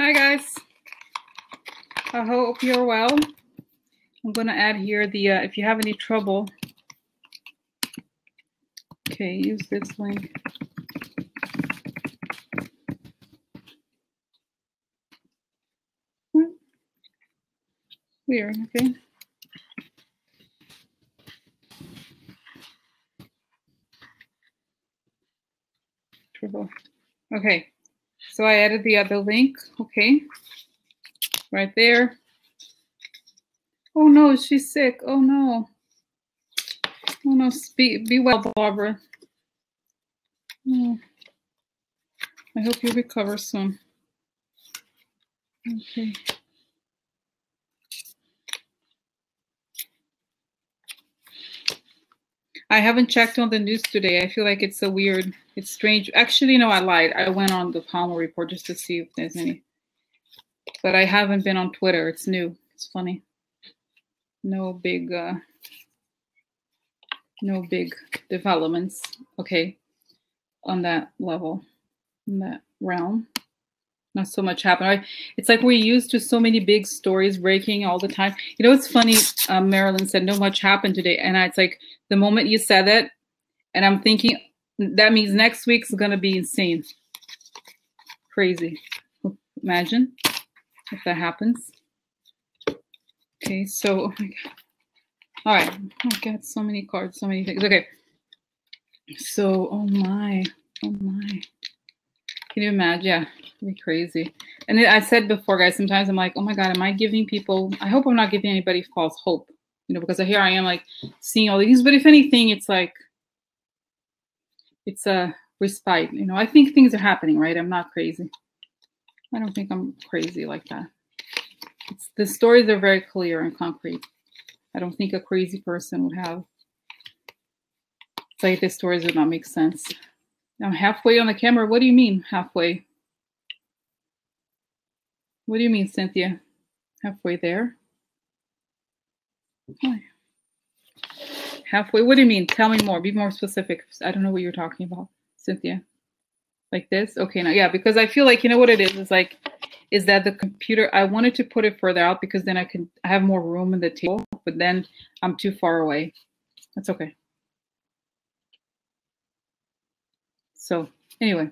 Hi guys, I hope you're well. I'm gonna add here the if you have any trouble, okay, use this link. Weird, okay. Trouble. Okay, so I added the other link, okay, right there. Oh no, she's sick. Oh no. Oh no, be well, Barbara. Oh, I hope you recover soon. Okay. I haven't checked on the news today. I feel like it's so weird. It's strange. Actually, no, I lied. I went on the Palmer report just to see if there's any. But I haven't been on Twitter. It's new. It's funny. No big developments. Okay. On that level, in that realm. Not so much happened. It's like we're used to so many big stories breaking all the time. You know, it's funny. Marilyn said no much happened today, and it's like the moment you said that, and I'm thinking that means next week's gonna be insane, crazy. Imagine if that happens. Okay, so oh my god. All right, I got so many cards, so many things. Okay, so oh my, can you imagine? Yeah, it'd be crazy. And I said before, guys, sometimes I'm like, oh my God, am I giving people, I hope I'm not giving anybody false hope, you know, because here I am like seeing all these, but if anything, it's like, it's a respite, you know. I think things are happening, right? I'm not crazy. I don't think I'm crazy like that. The stories are very clear and concrete. I don't think a crazy person would have, it's like the stories would not make sense. I'm halfway on the camera. What do you mean halfway? What do you mean, Cynthia? Halfway there? Hi. Halfway? What do you mean? Tell me more. Be more specific. I don't know what you're talking about, Cynthia. Like this? Okay, now, yeah, because I feel like, you know what it is? It's like, is that the computer, I wanted to put it further out because then I have more room in the table, but then I'm too far away. That's okay. So, anyway.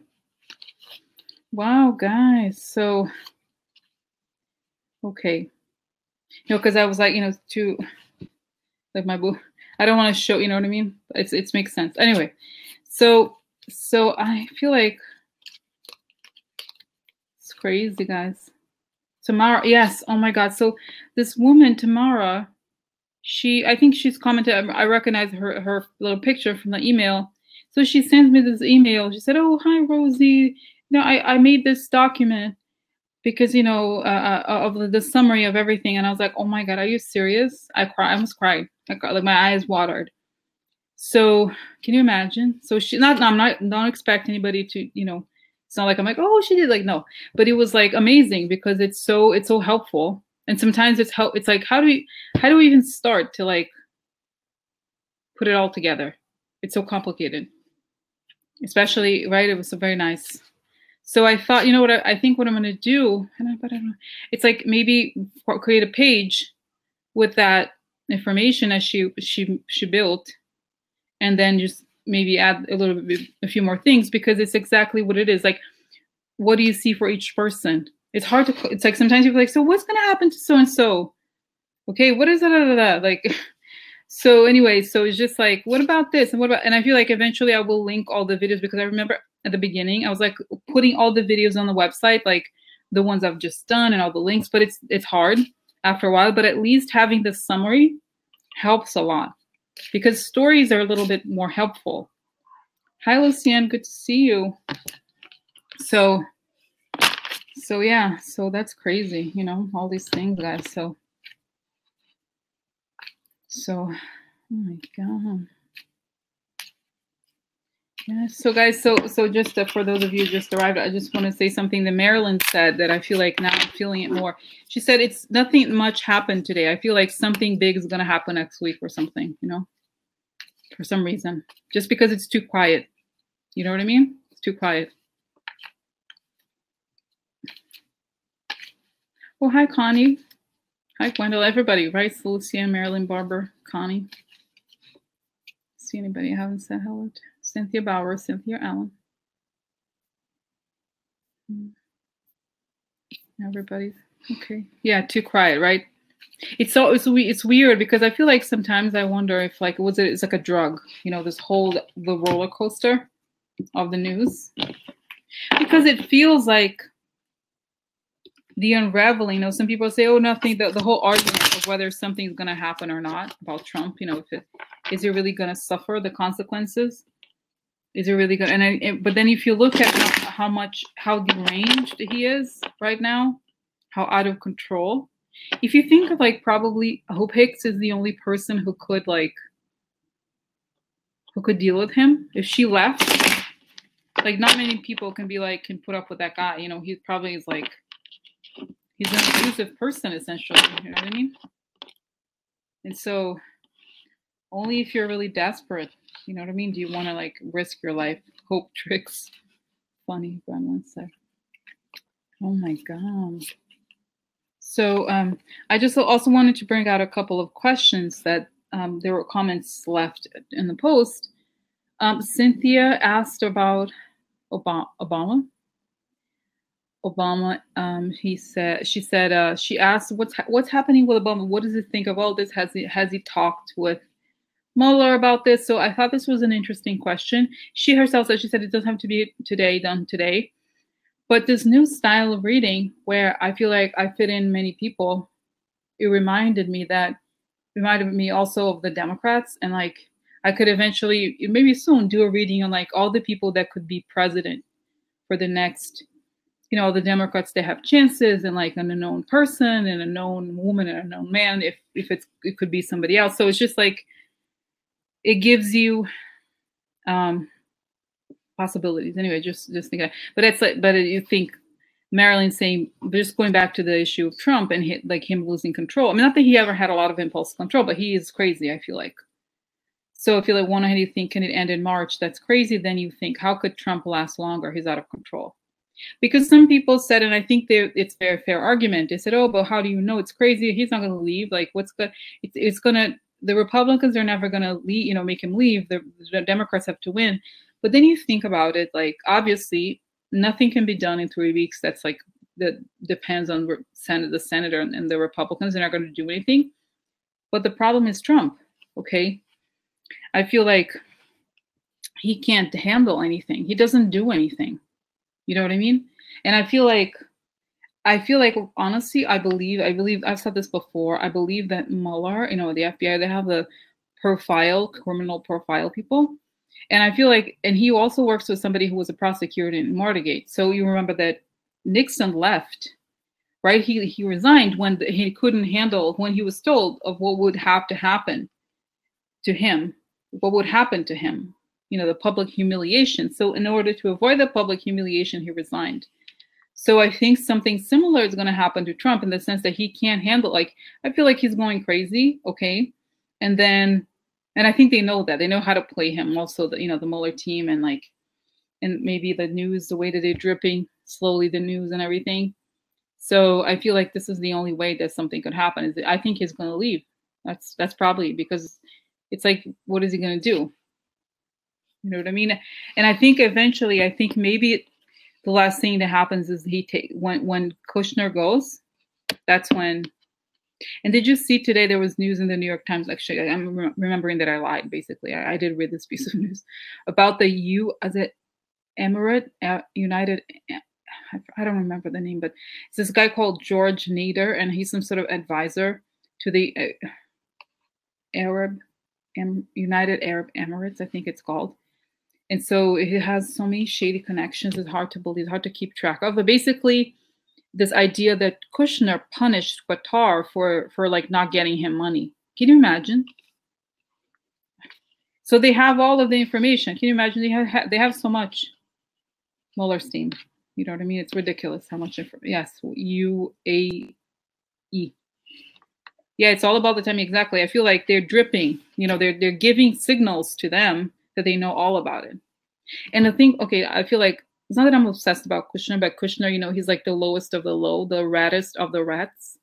Wow, guys. So, okay. You know, because I was like, you know, too, like my boo. I don't want to show, you know what I mean? It makes sense. Anyway, so I feel like it's crazy, guys. Tamara, yes. Oh my God. So this woman, Tamara, I think she's commented. I recognize her little picture from the email. So she sends me this email. She said, "Oh, hi, Rosie. You know, I made this document because you know of the summary of everything." And I was like, "Oh my God, are you serious?" I almost cried. Like my eyes watered. So can you imagine? So I'm not don't expect anybody to, you know, it's not like I'm like, oh, she did, like, no, but it was like amazing because it's so helpful. And sometimes it's like, how do we even start to like put it all together? It's so complicated, especially, right? It was so very nice. So I thought, you know what, I think what I'm going to do, but I don't know. It's like maybe create a page with that information as she built, and then just maybe add a few more things, because it's exactly what it is. Like, what do you see for each person? It's hard to, it's like sometimes people are like, so what's going to happen to so-and-so? Okay, what is that? Like, so anyway, so it's just like, what about this? And what about, and I feel like eventually I will link all the videos, because I remember at the beginning, I was like putting all the videos on the website, like the ones I've just done and all the links, but it's hard after a while, but at least having the summary helps a lot, because stories are a little bit more helpful. Hi, Lucienne, good to see you. So yeah, so that's crazy, you know, all these things, guys. So, oh my God. Yeah, so guys, so just for those of you who just arrived, I just want to say something that Marilyn said that I feel like now I'm feeling it more. She said it's nothing much happened today. I feel like something big is going to happen next week or something, you know, for some reason, just because it's too quiet. You know what I mean? It's too quiet. Oh, hi, Connie. Hi, Gwendolyn. Everybody, right? So Lucia, Marilyn, Barbara, Connie. See anybody I haven't said hello to? Cynthia Bauer, Cynthia Allen. Everybody. Okay. Yeah, too quiet, right? It's weird because I feel like sometimes I wonder if like it's like a drug, this whole the roller coaster of the news, because it feels like the unraveling. Some people say, oh, nothing. The whole argument of whether something's going to happen or not about Trump. Is it really going to suffer the consequences? Is it really good? But then if you look at how deranged he is right now, how out of control. If you think of like probably Hope Hicks is the only person who could deal with him. If she left, like not many people can put up with that guy. He probably is like he's an abusive person essentially. You know what I mean? And so only if you're really desperate, you know what I mean? Do you want to like risk your life? Hope tricks. Funny, but one sec. Oh my god. So I just also wanted to bring out a couple of questions that there were comments left in the post. Cynthia asked about Obama. She asked what's happening with Obama. What does he think of all this? Has he talked with Mueller about this? So I thought this was an interesting question. She herself said it doesn't have to be done today. But this new style of reading, where I feel like I fit in many people, it reminded me also of the Democrats, and like I could eventually, maybe soon, do a reading on like all the people that could be president for the next, the Democrats, they have chances, and like an unknown person and a known woman and a known man, if it could be somebody else. So it's just like it gives you possibilities. Anyway, just think that. But you think Marilyn saying, just going back to the issue of Trump and him losing control. I mean, not that he ever had a lot of impulse control, but he is crazy, I feel like. So if you one hand you think, can it end in March? That's crazy. Then you think, how could Trump last longer? He's out of control. Because some people said, and I think it's a very fair argument. They said, oh, but how do you know it's crazy? He's not going to leave. Like, what's good? It's going to, the Republicans are never going to leave, make him leave. The Democrats have to win. But then you think about it, like, obviously, nothing can be done in 3 weeks. That depends on the senator and the Republicans. They're not going to do anything. But the problem is Trump, okay? I feel like he can't handle anything. He doesn't do anything. You know what I mean? And I feel like, honestly, I believe, I've said this before, I believe that Mueller, the FBI, they have the criminal profile people. And I feel like, and he also works with somebody who was a prosecutor in Watergate. So you remember that Nixon left, right? He resigned when he couldn't handle, when he was told of what would have to happen to him, the public humiliation. So in order to avoid the public humiliation, he resigned. So I think something similar is going to happen to Trump in the sense that he can't handle, I feel like he's going crazy, okay? And I think they know that. They know how to play him. Also, the Mueller team and maybe the news, the way that they're dripping slowly, the news and everything. So I feel like this is the only way that something could happen. Is I think he's going to leave. That's probably because it's like, what is he going to do? You know what I mean? And I think eventually, maybe the last thing that happens is when Kushner goes, that's when. And did you see today there was news in the New York Times? Actually, I'm remembering that I lied, basically. I did read this piece of news about the United, I don't remember the name, but it's this guy called George Nader, and he's some sort of advisor to the United Arab Emirates, I think it's called. And so it has so many shady connections. It's hard to believe, it's hard to keep track of. But basically, this idea that Kushner punished Qatar for not getting him money. Can you imagine? So they have all of the information. Can you imagine? They have so much. Mueller's team. You know what I mean? It's ridiculous how much information. Yes, UAE. Yeah, it's all about the timing. Exactly. I feel like they're dripping. They're giving signals to them that they know all about it. And I think, okay, I feel like It's not that I'm obsessed about Kushner, but Kushner, he's like the lowest of the low, the rattest of the rats.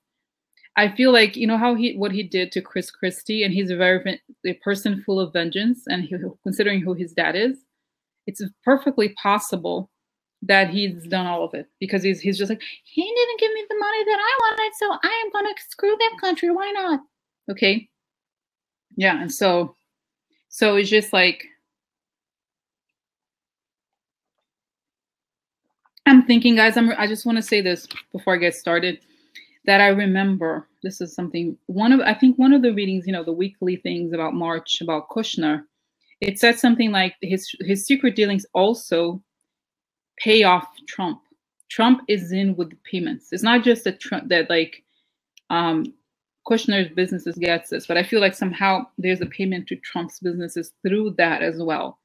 I feel like how what he did to Chris Christie, and he's a person full of vengeance, and considering who his dad is, it's perfectly possible that he's done all of it because he's just like, he didn't give me the money that I wanted, so I am gonna screw that country. Why not? Okay, yeah, and so it's just like I'm thinking, guys. I just want to say this before I get started. That I remember, this is something I think one of the readings, the weekly things about March about Kushner, it said something like his secret dealings also pay off Trump. Trump is in with the payments. It's not just that Kushner's businesses gets this, but I feel like somehow there's a payment to Trump's businesses through that as well.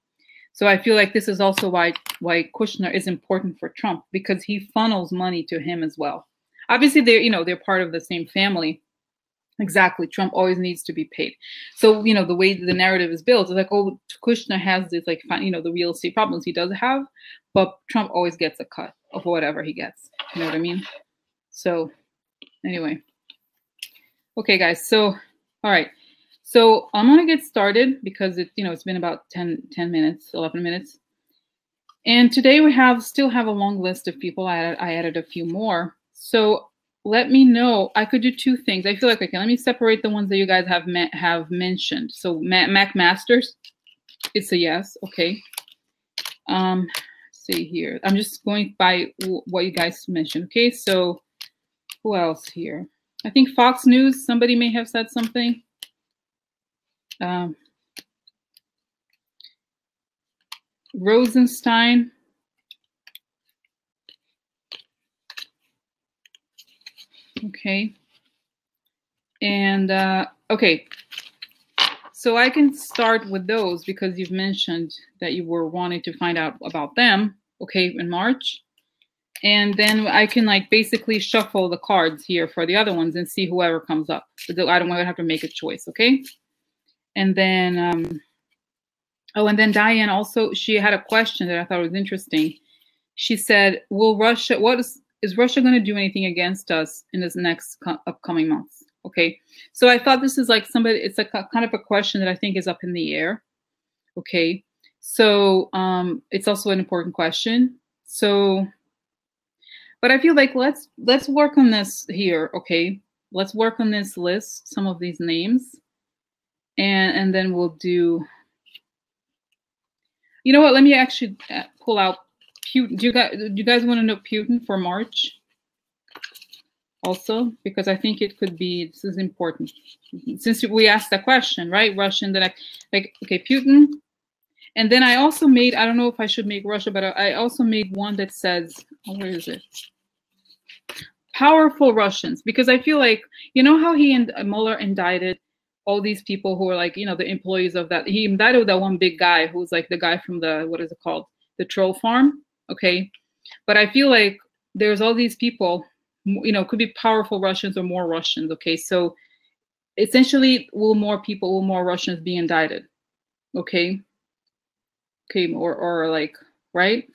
So I feel like this is also why Kushner is important for Trump, because he funnels money to him as well. Obviously, they're part of the same family. Exactly. Trump always needs to be paid. So, the way the narrative is built is like, oh, Kushner has this, like, the real estate problems he does have, but Trump always gets a cut of whatever he gets. You know what I mean? So, anyway. Okay, guys. So, all right. So, I'm going to get started because it's been about 10 minutes, 11 minutes. And today we still have a long list of people. I added a few more. So let me know. I could do two things. I feel like, okay, let me separate the ones that you guys have mentioned. So Mac Masters, it's a yes. Okay. Let's see here. I'm just going by what you guys mentioned. Okay. So who else here? I think Fox News, somebody may have said something. Rosenstein. Okay. And okay. So I can start with those because you've mentioned that you were wanting to find out about them, okay, in March. And then I can basically shuffle the cards here for the other ones and see whoever comes up. So I don't want to have to make a choice, okay? And then, and then Diane also, she had a question that I thought was interesting. She said, is Russia going to do anything against us in this next upcoming months? Okay, so I thought this is it's a kind of a question that I think is up in the air. Okay, so it's also an important question. So, but I feel like let's work on this here. Okay, let's work on this list, some of these names, and then we'll do. You know what? Let me actually pull out Putin. Do you guys want to know Putin for March? Also, because I think it could be, this is important. Since we asked that question, right? Russian, that okay, Putin. And then I also made, I don't know if I should make Russia, but I also made one that says, where is it? Powerful Russians, because I feel like, how he and Mueller indicted all these people who are the employees of that. He indicted that one big guy who's the guy from the, what is it called? The troll farm. Okay. But I feel like there's all these people, could be powerful Russians or more Russians. Okay. So essentially, will more Russians be indicted? Okay. Okay. Or right?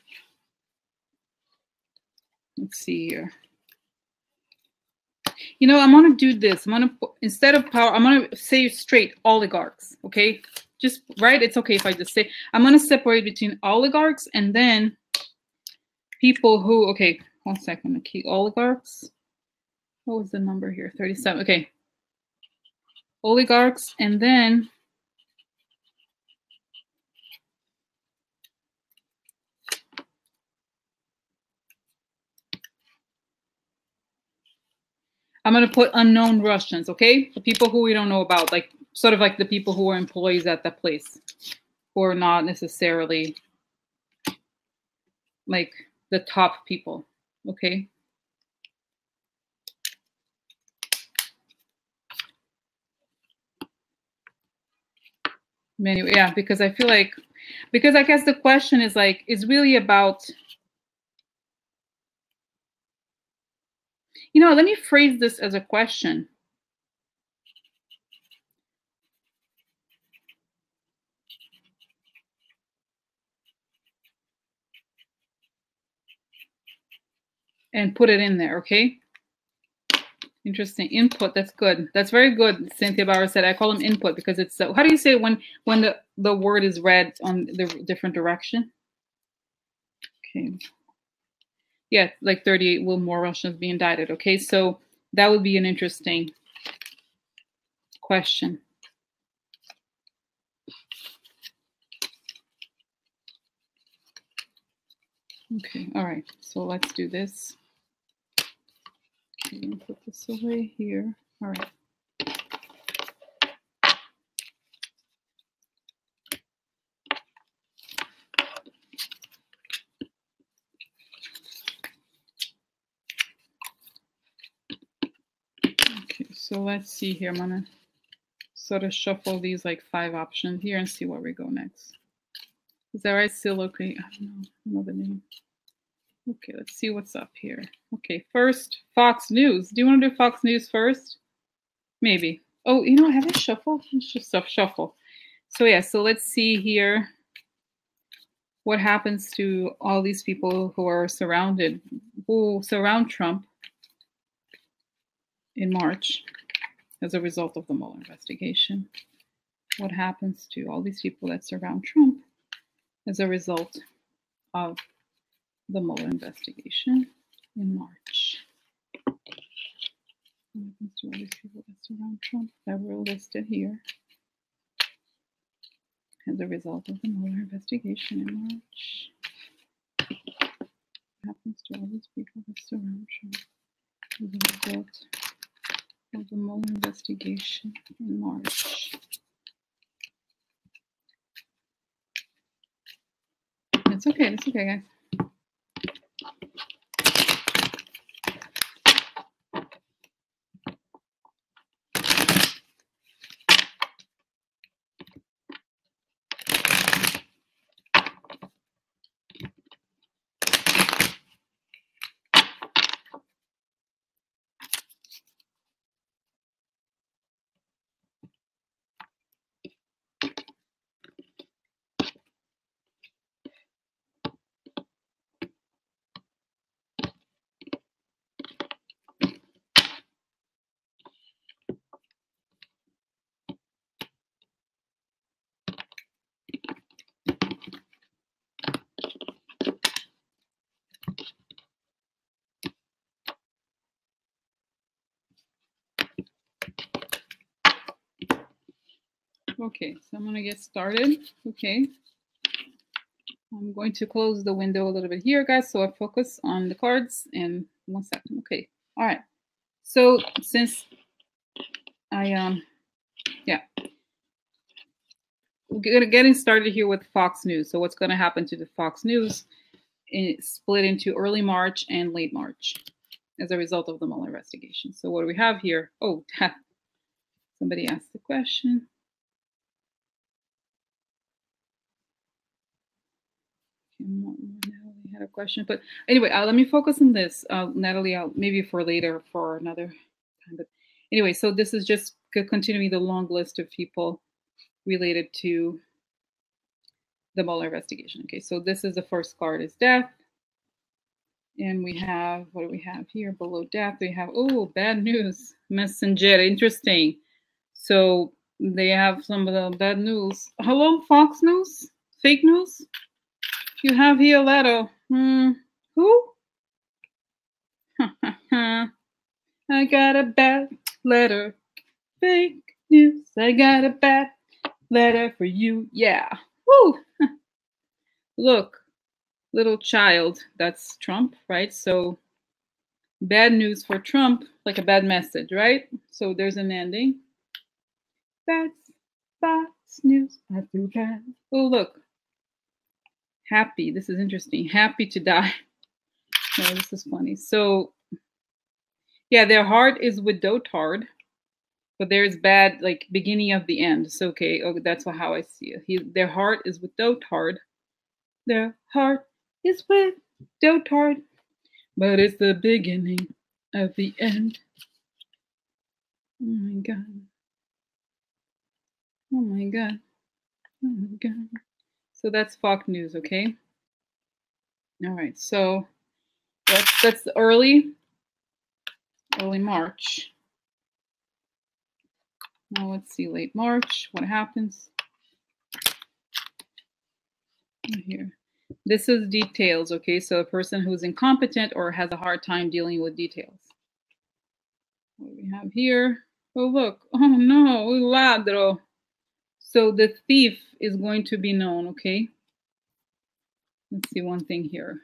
Let's see here. I'm going to do this. I'm going to, instead of power, I'm going to say straight oligarchs. Okay. Just right. It's okay if I just say, I'm going to separate between oligarchs and then people who, okay, 1 second. Okay. Oligarchs. What was the number here? 37. Okay. Oligarchs. And then I'm going to put unknown Russians. Okay. The people who we don't know about, sort of like the people who are employees at that place, who are not necessarily the top people. Okay. Anyway, yeah, because I feel like, because I guess the question is is really about, let me phrase this as a question. and put it in there, okay? Interesting. Input, that's good. That's very good, Cynthia Bauer said. I call them input because it's, how do you say it when the word is read on the different direction? Okay. Yeah, like 38 will more Russians be indicted, okay? So that would be an interesting question. Okay, all right, so let's do this. Okay, put this away here. All right. Okay, so let's see here. I'm gonna sort of shuffle these like 5 options here and see where we go next. Is that right? Still okay? I don't know the name. Okay, let's see what's up here. Okay, first, Fox News. Do you want to do Fox News first? Maybe. Oh, you know, have I shuffled? Let's just shuffle. So yeah, so let's see here what happens to all these people who surround Trump in March as a result of the Mueller investigation. What happens to all these people that surround Trump as a result of the Mueller investigation in March? What happens to all these people that surround Trump that were listed here as a result of the Mueller investigation in March? What happens to all these people that surround Trump as a result of the Mueller investigation in March? It's okay. It's okay, guys. Okay, so I'm going to get started. Okay. I'm going to close the window a little bit here, guys, so I focus on the cards in 1 second. Okay. All right. So since I, we're getting started here with Fox News. So what's going to happen to the Fox News is split into early March and late March as a result of the Mueller investigation. So what do we have here? Oh, somebody asked the question. Natalie had a question, but anyway, let me focus on this. Natalie, maybe for later for another time. But anyway, so this is just continuing the long list of people related to the Mueller investigation. Okay, so this is the first card is death. And we have, what do we have here? Below death, we have, oh, bad news. Messenger, interesting. So they have some of the bad news. Hello, Fox News? Fake news? You have here a letter. Who? I got a bad letter. Fake news. I got a bad letter for you. Yeah. Woo. Look, little child. That's Trump, right? So bad news for Trump, like a bad message, right? So there's an ending. That's Fox News. I feel bad. Oh, look. Happy. This is interesting. Happy to die. No, this is funny. So, yeah, their heart is with dotard, but there's bad, like beginning of the end. So, okay, that's how I see it. Their heart is with dotard. Their heart is with dotard, but it's the beginning of the end. Oh my God. Oh my God. Oh my God. So that's Fox News, okay? All right, so let's That's early March. Now let's see, late March, what happens here. This is details, okay? So a person who's incompetent or has a hard time dealing with details. What do we have here? Oh, look. Oh, no, un ladro. So the thief is going to be known, okay? Let's see one thing here.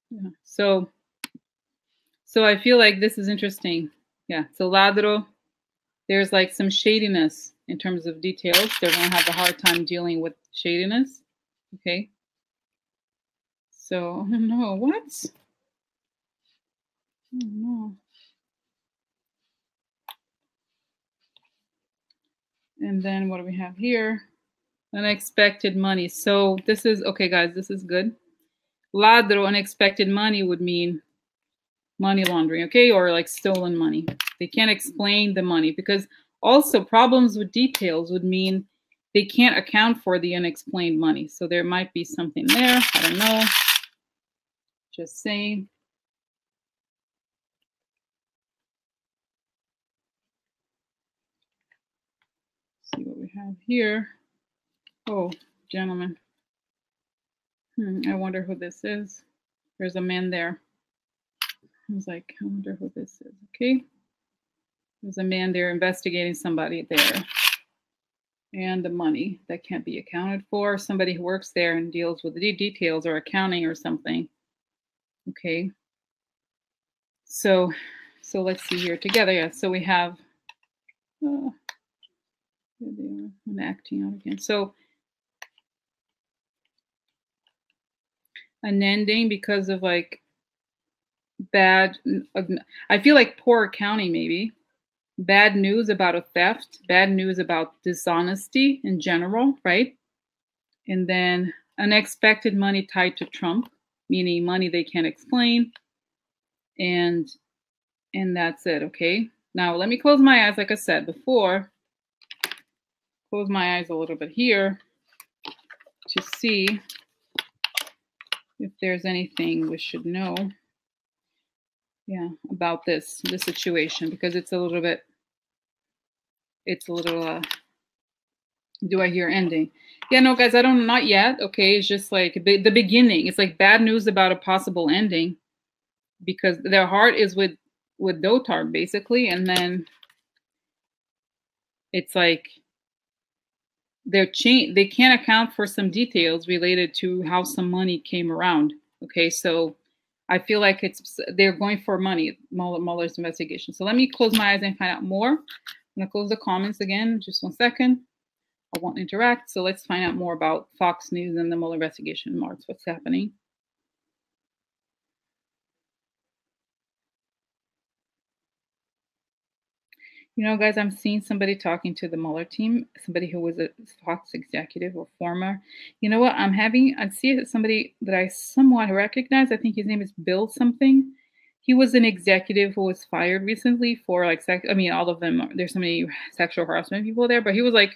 Yeah. So I feel like this is interesting. Yeah, so ladro, there's like some shadiness in terms of details. They're going to have a hard time dealing with shadiness, okay? So, I don't know, what? Oh, no. And then what do we have here? Unexpected money. So this is, okay, guys, this is good. Ladro, unexpected money would mean money laundering, okay? Or like stolen money. They can't explain the money because also problems with details would mean they can't account for the unexplained money. So there might be something there. I don't know. Just saying. See what we have here. Oh, gentlemen. I wonder who this is. There's a man there. I was like, I wonder who this is. Okay. There's a man there investigating somebody there. And the money that can't be accounted for. Somebody who works there and deals with the details or accounting or something. Okay. So let's see here together. Yeah. So we have, here they are, I'm acting out again. So an ending because of like bad, I feel like poor accounting maybe. Bad news about a theft, bad news about dishonesty in general, right? And then unexpected money tied to Trump, meaning money they can't explain. And that's it, okay? Now let me close my eyes, like I said before. Close my eyes a little bit here to see if there's anything we should know, yeah, about this situation, because it's a little, do I hear ending? Yeah, no, guys, I don't, not yet, okay? It's just like the beginning. It's like bad news about a possible ending because their heart is with DonJr, basically, and then it's like they can't account for some details related to how some money came around. Okay, so I feel like they're going for money, Mueller's investigation. So let me close my eyes and find out more. I'm gonna close the comments again, just 1 second. I won't interact. So let's find out more about Fox News and the Mueller investigation. Marks, what's happening? You know, guys, I'm seeing somebody talking to the Mueller team, somebody who was a Fox executive or former. You know what? I see somebody that I somewhat recognize. I think his name is Bill something. He was an executive who was fired recently for like all of them. There's so many sexual harassment people there, but he was like,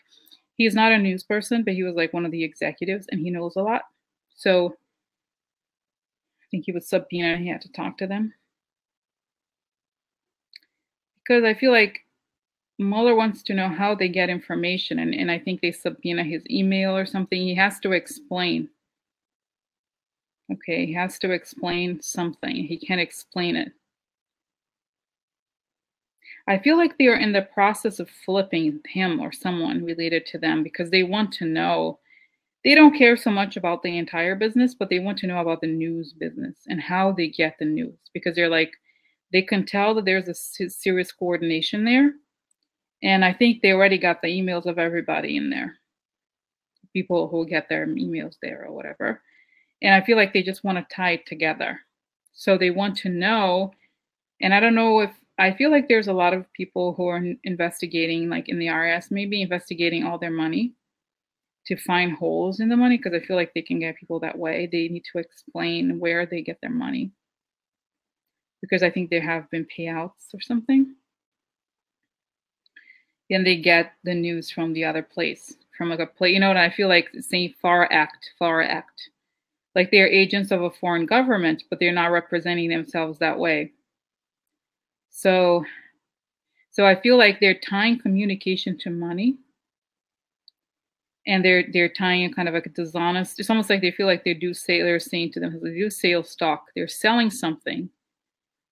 he's not a news person, but he was like one of the executives and he knows a lot. So I think he was subpoenaed and he had to talk to them. Because I feel like Mueller wants to know how they get information, and I think they subpoena his email or something. He has to explain. Okay, he has to explain something. He can't explain it. I feel like they are in the process of flipping him or someone related to them because they want to know. They don't care so much about the entire business, but they want to know about the news business and how they get the news because they're like, they can tell that there's a serious coordination there. And I think they already got the emails of everybody in there, people who get their emails there or whatever. And I feel like they just want to tie it together. So they want to know, and I don't know if, I feel like there's a lot of people who are investigating, like in the IRS, maybe investigating all their money to find holes in the money because I feel like they can get people that way. They need to explain where they get their money because I think there have been payouts or something. then they get the news from the other place, from like a place. You know what I feel like saying? Far act. Like they're agents of a foreign government, but they're not representing themselves that way. So I feel like they're tying communication to money, and they're tying it kind of like a dishonest. It's almost like they feel like they're saying to them, they do sales stock. They're selling something.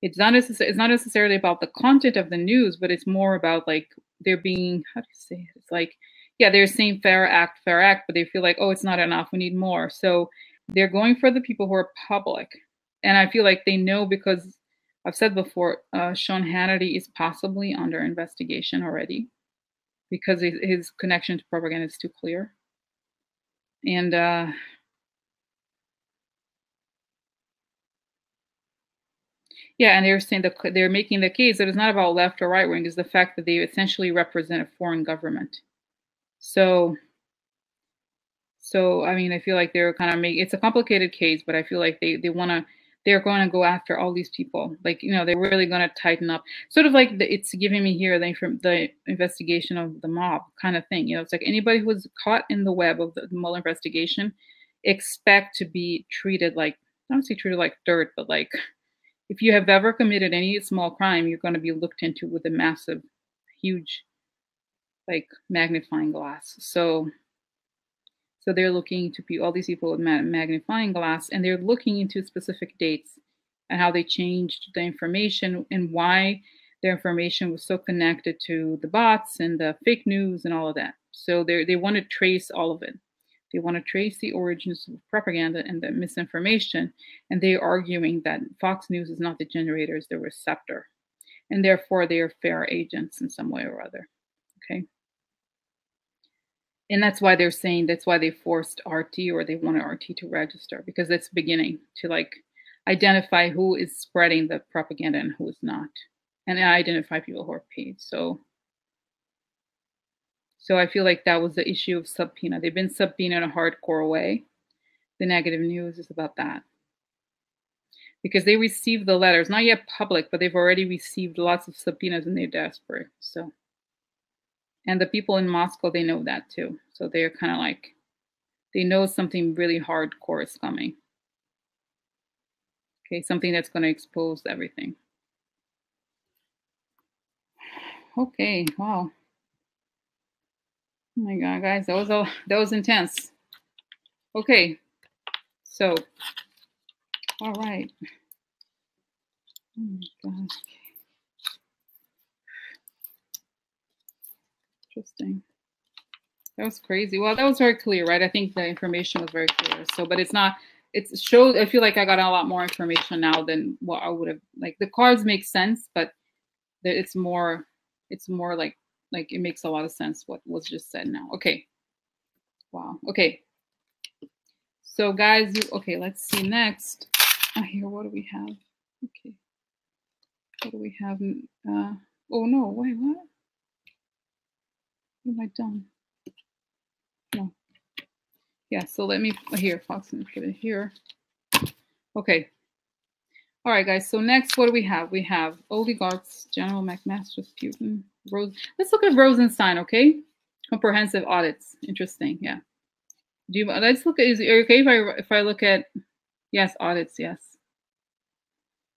It's not necessarily about the content of the news, but it's more about like they're being, how do you say it? It's like, yeah, they're saying fair act, but they feel like, oh, it's not enough. We need more. So they're going for the people who are public. And I feel like they know, because I've said before, Sean Hannity is possibly under investigation already because his connection to propaganda is too clear. And yeah, and they're saying that they're making the case that it's not about left or right wing, it's the fact that they essentially represent a foreign government. So I mean, I feel like they're kind of it's a complicated case, but I feel like they're going to go after all these people. Like, you know, they're really going to tighten up. Sort of like it's giving me here the investigation of the mob kind of thing. You know, it's like anybody who was caught in the web of the Mueller investigation, expect to be treated like, I don't say treated like dirt, but like if you have ever committed any small crime, you're going to be looked into with a massive, huge, like magnifying glass. So they're looking to all these people with magnifying glass, and they're looking into specific dates and how they changed the information and why their information was so connected to the bots and the fake news and all of that. So they want to trace all of it. They want to trace the origins of propaganda and the misinformation, and they're arguing that Fox News is not the generator, it's the receptor, and therefore they are fair agents in some way or other. Okay. And that's why they're saying, that's why they forced RT, or they wanted RT to register, because it's beginning to like identify who is spreading the propaganda and who is not, and identify people who are paid. So I feel like that was the issue of subpoena. They've been subpoenaed in a hardcore way. The negative news is about that, because they received the letters, not yet public, but they've already received lots of subpoenas and they're desperate. So. And the people in Moscow, they know that too. So they're kind of like, they know something really hardcore is coming. Okay, something that's going to expose everything. Okay, wow. Oh my God, guys, that was intense. Okay, so, all right. Oh my gosh. Interesting. That was crazy. Well, that was very clear, right? I think the information was very clear. So, but it's not, it shows, I feel like I got a lot more information now than what I would have, like the cards make sense, but it's more like it makes a lot of sense what was just said now. Okay. Wow. Okay. So guys, okay, let's see next. Here, what do we have? Okay. What do we have? Oh no, wait, what? What have I done? No. Yeah, so let me, here, Fox, let me put it here. Okay. All right, guys, so next, what do we have? We have Oligarchs, General McMaster's, Putin, Let's look at Rosenstein, okay? Comprehensive audits. Interesting, yeah. Let's look at, are you okay if I look at, yes, audits, yes.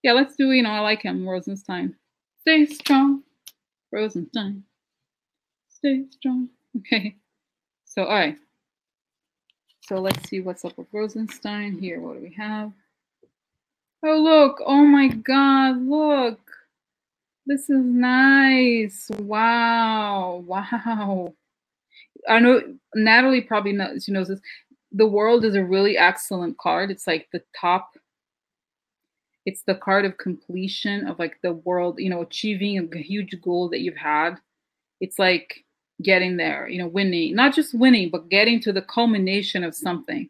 Yeah, let's do, I like him, Rosenstein. Stay strong, Rosenstein. Stay strong. Okay. So, all right. So let's see what's up with Rosenstein here. What do we have? Oh, look. Oh my God. Look. This is nice. Wow. Wow. I know Natalie probably knows, she knows this. The World is a really excellent card. It's like the top. It's the card of completion of like the world, achieving a huge goal that you've had. It's like getting there, winning, not just winning, but getting to the culmination of something.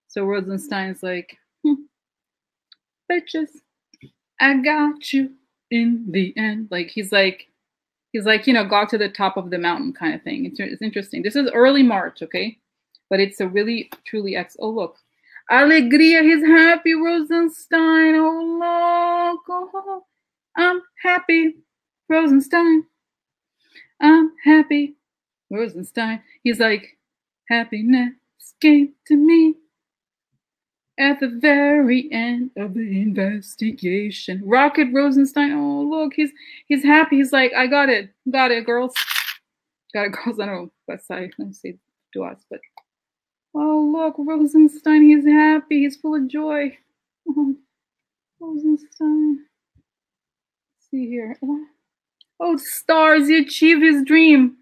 So Rosenstein's like, bitches, I got you in the end. Like he's like, got to the top of the mountain kind of thing. It's interesting. This is early March, okay? But it's a really, truly oh, look. Alegria, he's happy, Rosenstein. Oh, look. Oh, I'm happy, Rosenstein. I'm happy. Rosenstein. He's like, happiness came to me at the very end of the investigation. Rocket Rosenstein. Oh, look, he's happy. He's like, I got it, girls. Got it, girls. I don't know what side. Let me see to us, but oh, look, Rosenstein. He's happy. He's full of joy. Oh, Rosenstein. Let's see here. Oh, stars! He achieved his dream.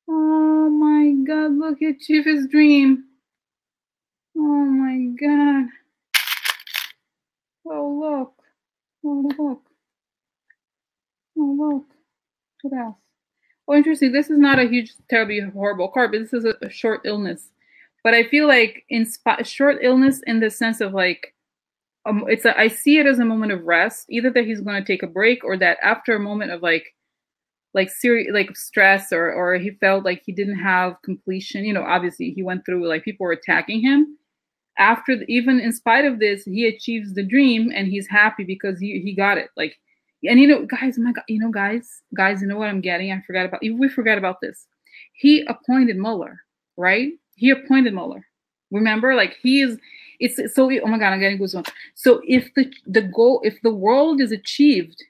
Oh my God! Look, he achieved his dream. Oh my God! Oh look! Oh look! Oh look! What else? Oh, interesting. This is not a huge, terribly horrible card, but this is a short illness. But I feel like short illness in the sense of like, I see it as a moment of rest, either that he's going to take a break or that after a moment of like serious, like stress or he felt like he didn't have completion. You know, obviously he went through, like, people were attacking him. After even in spite of this, he achieves the dream and he's happy because he got it. Like, and you know, guys, my God, you know, guys, you know what I'm getting? We forgot about this. He appointed Mueller, right? He appointed Mueller. Remember, like it's so. Oh my God, I'm getting goosebumps. So if the goal, if the world is achieved,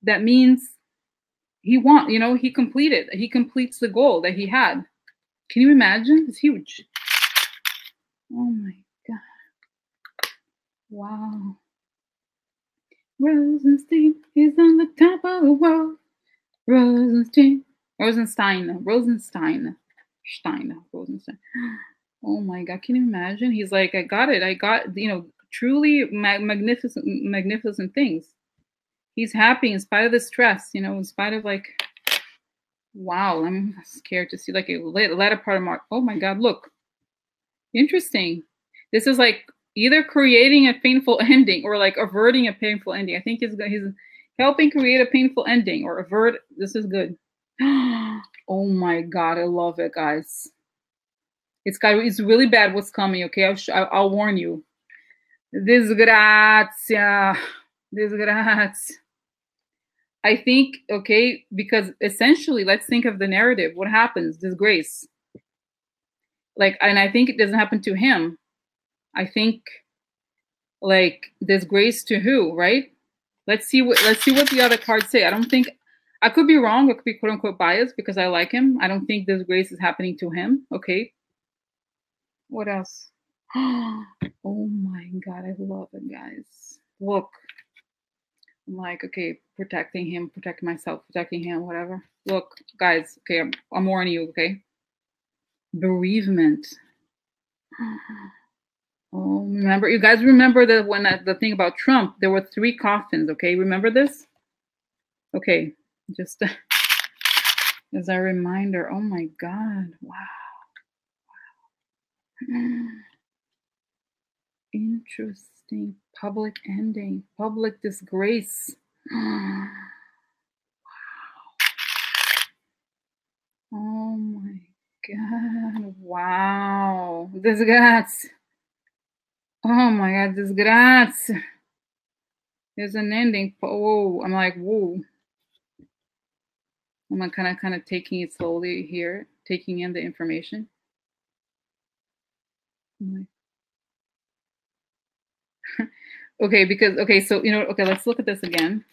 that means he won. You know, he completes the goal that he had. Can you imagine? It's huge. Oh my God. Wow. Rosenstein is on the top of the world. Rosenstein. Oh my God, can you imagine? He's like, I got it. I got, you know, truly magnificent things. He's happy in spite of the stress, you know, in spite of like, wow, I'm scared to see like a latter part of March. Oh my God, look. Interesting. This is like either creating a painful ending or like averting a painful ending. I think he's helping create a painful ending or avert. This is good. Oh my God, I love it, guys. It's really bad what's coming. Okay, I'll warn you. Disgrazia. I think, okay, because essentially, let's think of the narrative. What happens? Disgrace. Like, and I think it doesn't happen to him. I think, like, disgrace to who, right? Let's see what the other cards say. I don't think, I could be wrong. I could be quote unquote biased because I like him. I don't think disgrace is happening to him. Okay. What else? Oh my God, I love it, guys. Look. I'm like, okay, protecting him, protecting myself, protecting him, whatever. Look, guys, okay, I'm warning you, okay? Bereavement. Oh, remember, you guys remember that when the thing about Trump, there were 3 coffins, okay? Remember this? Okay, just as a reminder. Oh my God, wow. Interesting. Public ending, public disgrace. Wow. Oh my God, wow. Disgrazia. Oh my God, disgrazia. There's an ending. Oh, I'm like, whoa. I'm kind of taking it slowly here, taking in the information. Okay, because, okay, so, you know, okay, let's look at this again.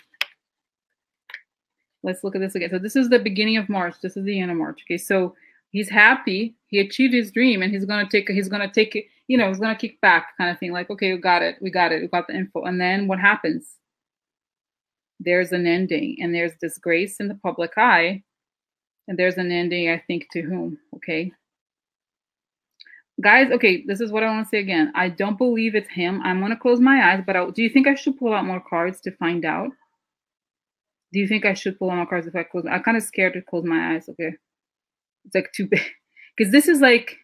Let's look at this again. So this is the beginning of March. This is the end of March. Okay, so he's happy. He achieved his dream, and he's gonna take it. You know, he's gonna kick back, kind of thing. Like, okay, we got it. We got the info. And then what happens? There's an ending, and there's disgrace in the public eye, and there's an ending. I think to whom? Okay, guys. Okay, this is what I want to say again. I don't believe it's him. I'm gonna close my eyes, but do you think I should pull out more cards to find out? Do you think I should pull out more cards if I close? I'm kind of scared to close my eyes. Okay. It's like too big. Because this is like,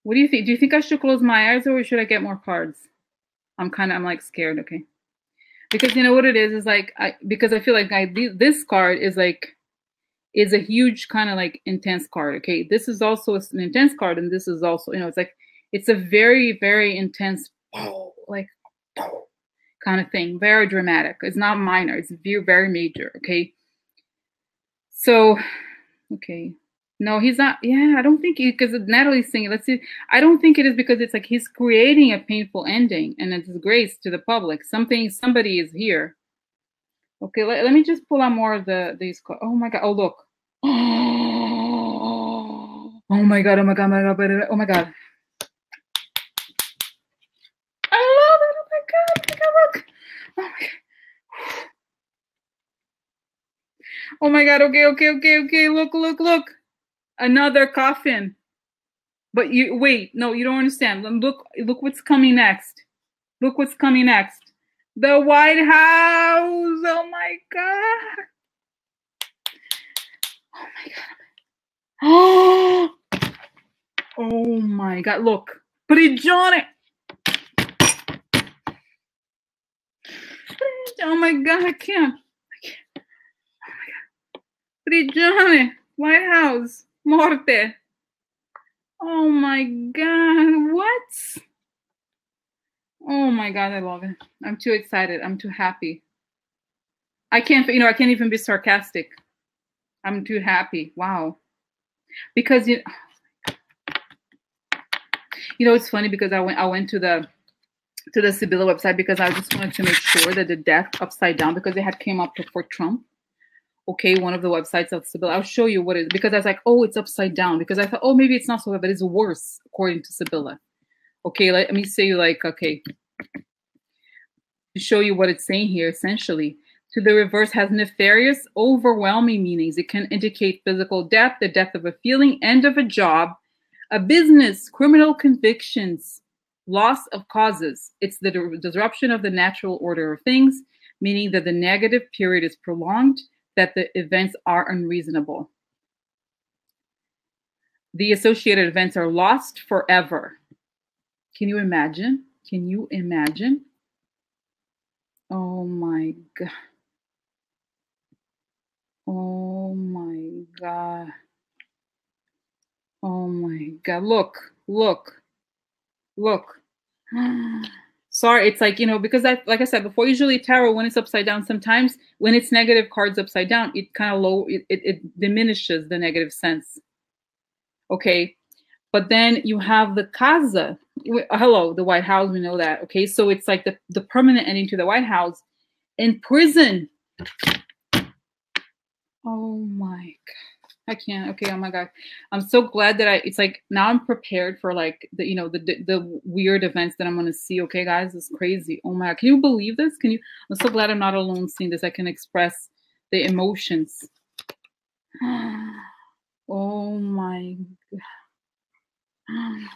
what do you think? Do you think I should close my eyes or should I get more cards? I'm like scared, okay? Because you know what it is like, because I feel like this card is like, is a huge kind of like intense card, okay? This is also an intense card, and this is also, you know, it's like, it's a very, very intense, like, kind of thing, very dramatic. It's not minor, it's very, very major, okay? So, okay. No, he's not. Yeah, I don't think because Natalie's singing. Let's see. I don't think it is because it's like he's creating a painful ending and a disgrace to the public. Somebody is here. Okay, let me just pull out more of these. Oh my God. Oh, look. Oh my God. Oh my God. Oh my God. Oh my God. I love it. Oh my God. Oh my God. Look. Oh my God. Oh my God. Okay. Okay. Look. Another coffin. But you wait. No, you don't understand. Look what's coming next. Look what's coming next. The White House. Oh my God. Oh my God. Oh my God. Look. Prigione. Oh my God. I can't. Oh my God. Prigione. White House. Morte. Oh my God. What? Oh my God. I love it. I'm too excited. I'm too happy. I can't even be sarcastic. I'm too happy. Wow. Because it's funny because I went to the Sibilla website because I just wanted to make sure that the death upside down, because it had came up for Trump. Okay, one of the websites of Sibilla. I'll show you what it is, because I was like, oh, it's upside down, because I thought, oh, maybe it's not so bad, but it's worse according to Sibilla. Okay, let me say okay, to show you what it's saying here. Essentially, to the reverse has nefarious, overwhelming meanings. It can indicate physical death, the death of a feeling, end of a job, a business, criminal convictions, loss of causes. It's the disruption of the natural order of things, meaning that the negative period is prolonged, that the events are unreasonable. The associated events are lost forever. Can you imagine? Can you imagine? Oh my God. Oh my God. Oh my God. Look. Sorry, it's like, because like I said before, usually tarot, when it's upside down, sometimes when it's negative cards upside down, it kind of it diminishes the negative sense. Okay. But then you have the Casa. Hello, the White House. We know that. Okay. So it's like the permanent ending to the White House in prison. Oh my God. I can't. Okay. Oh my God. I'm so glad that it's like now I'm prepared for like the weird events that I'm going to see. Okay, guys, it's crazy. Oh my God. Can you believe this? I'm so glad I'm not alone seeing this. I can express the emotions. Oh my God.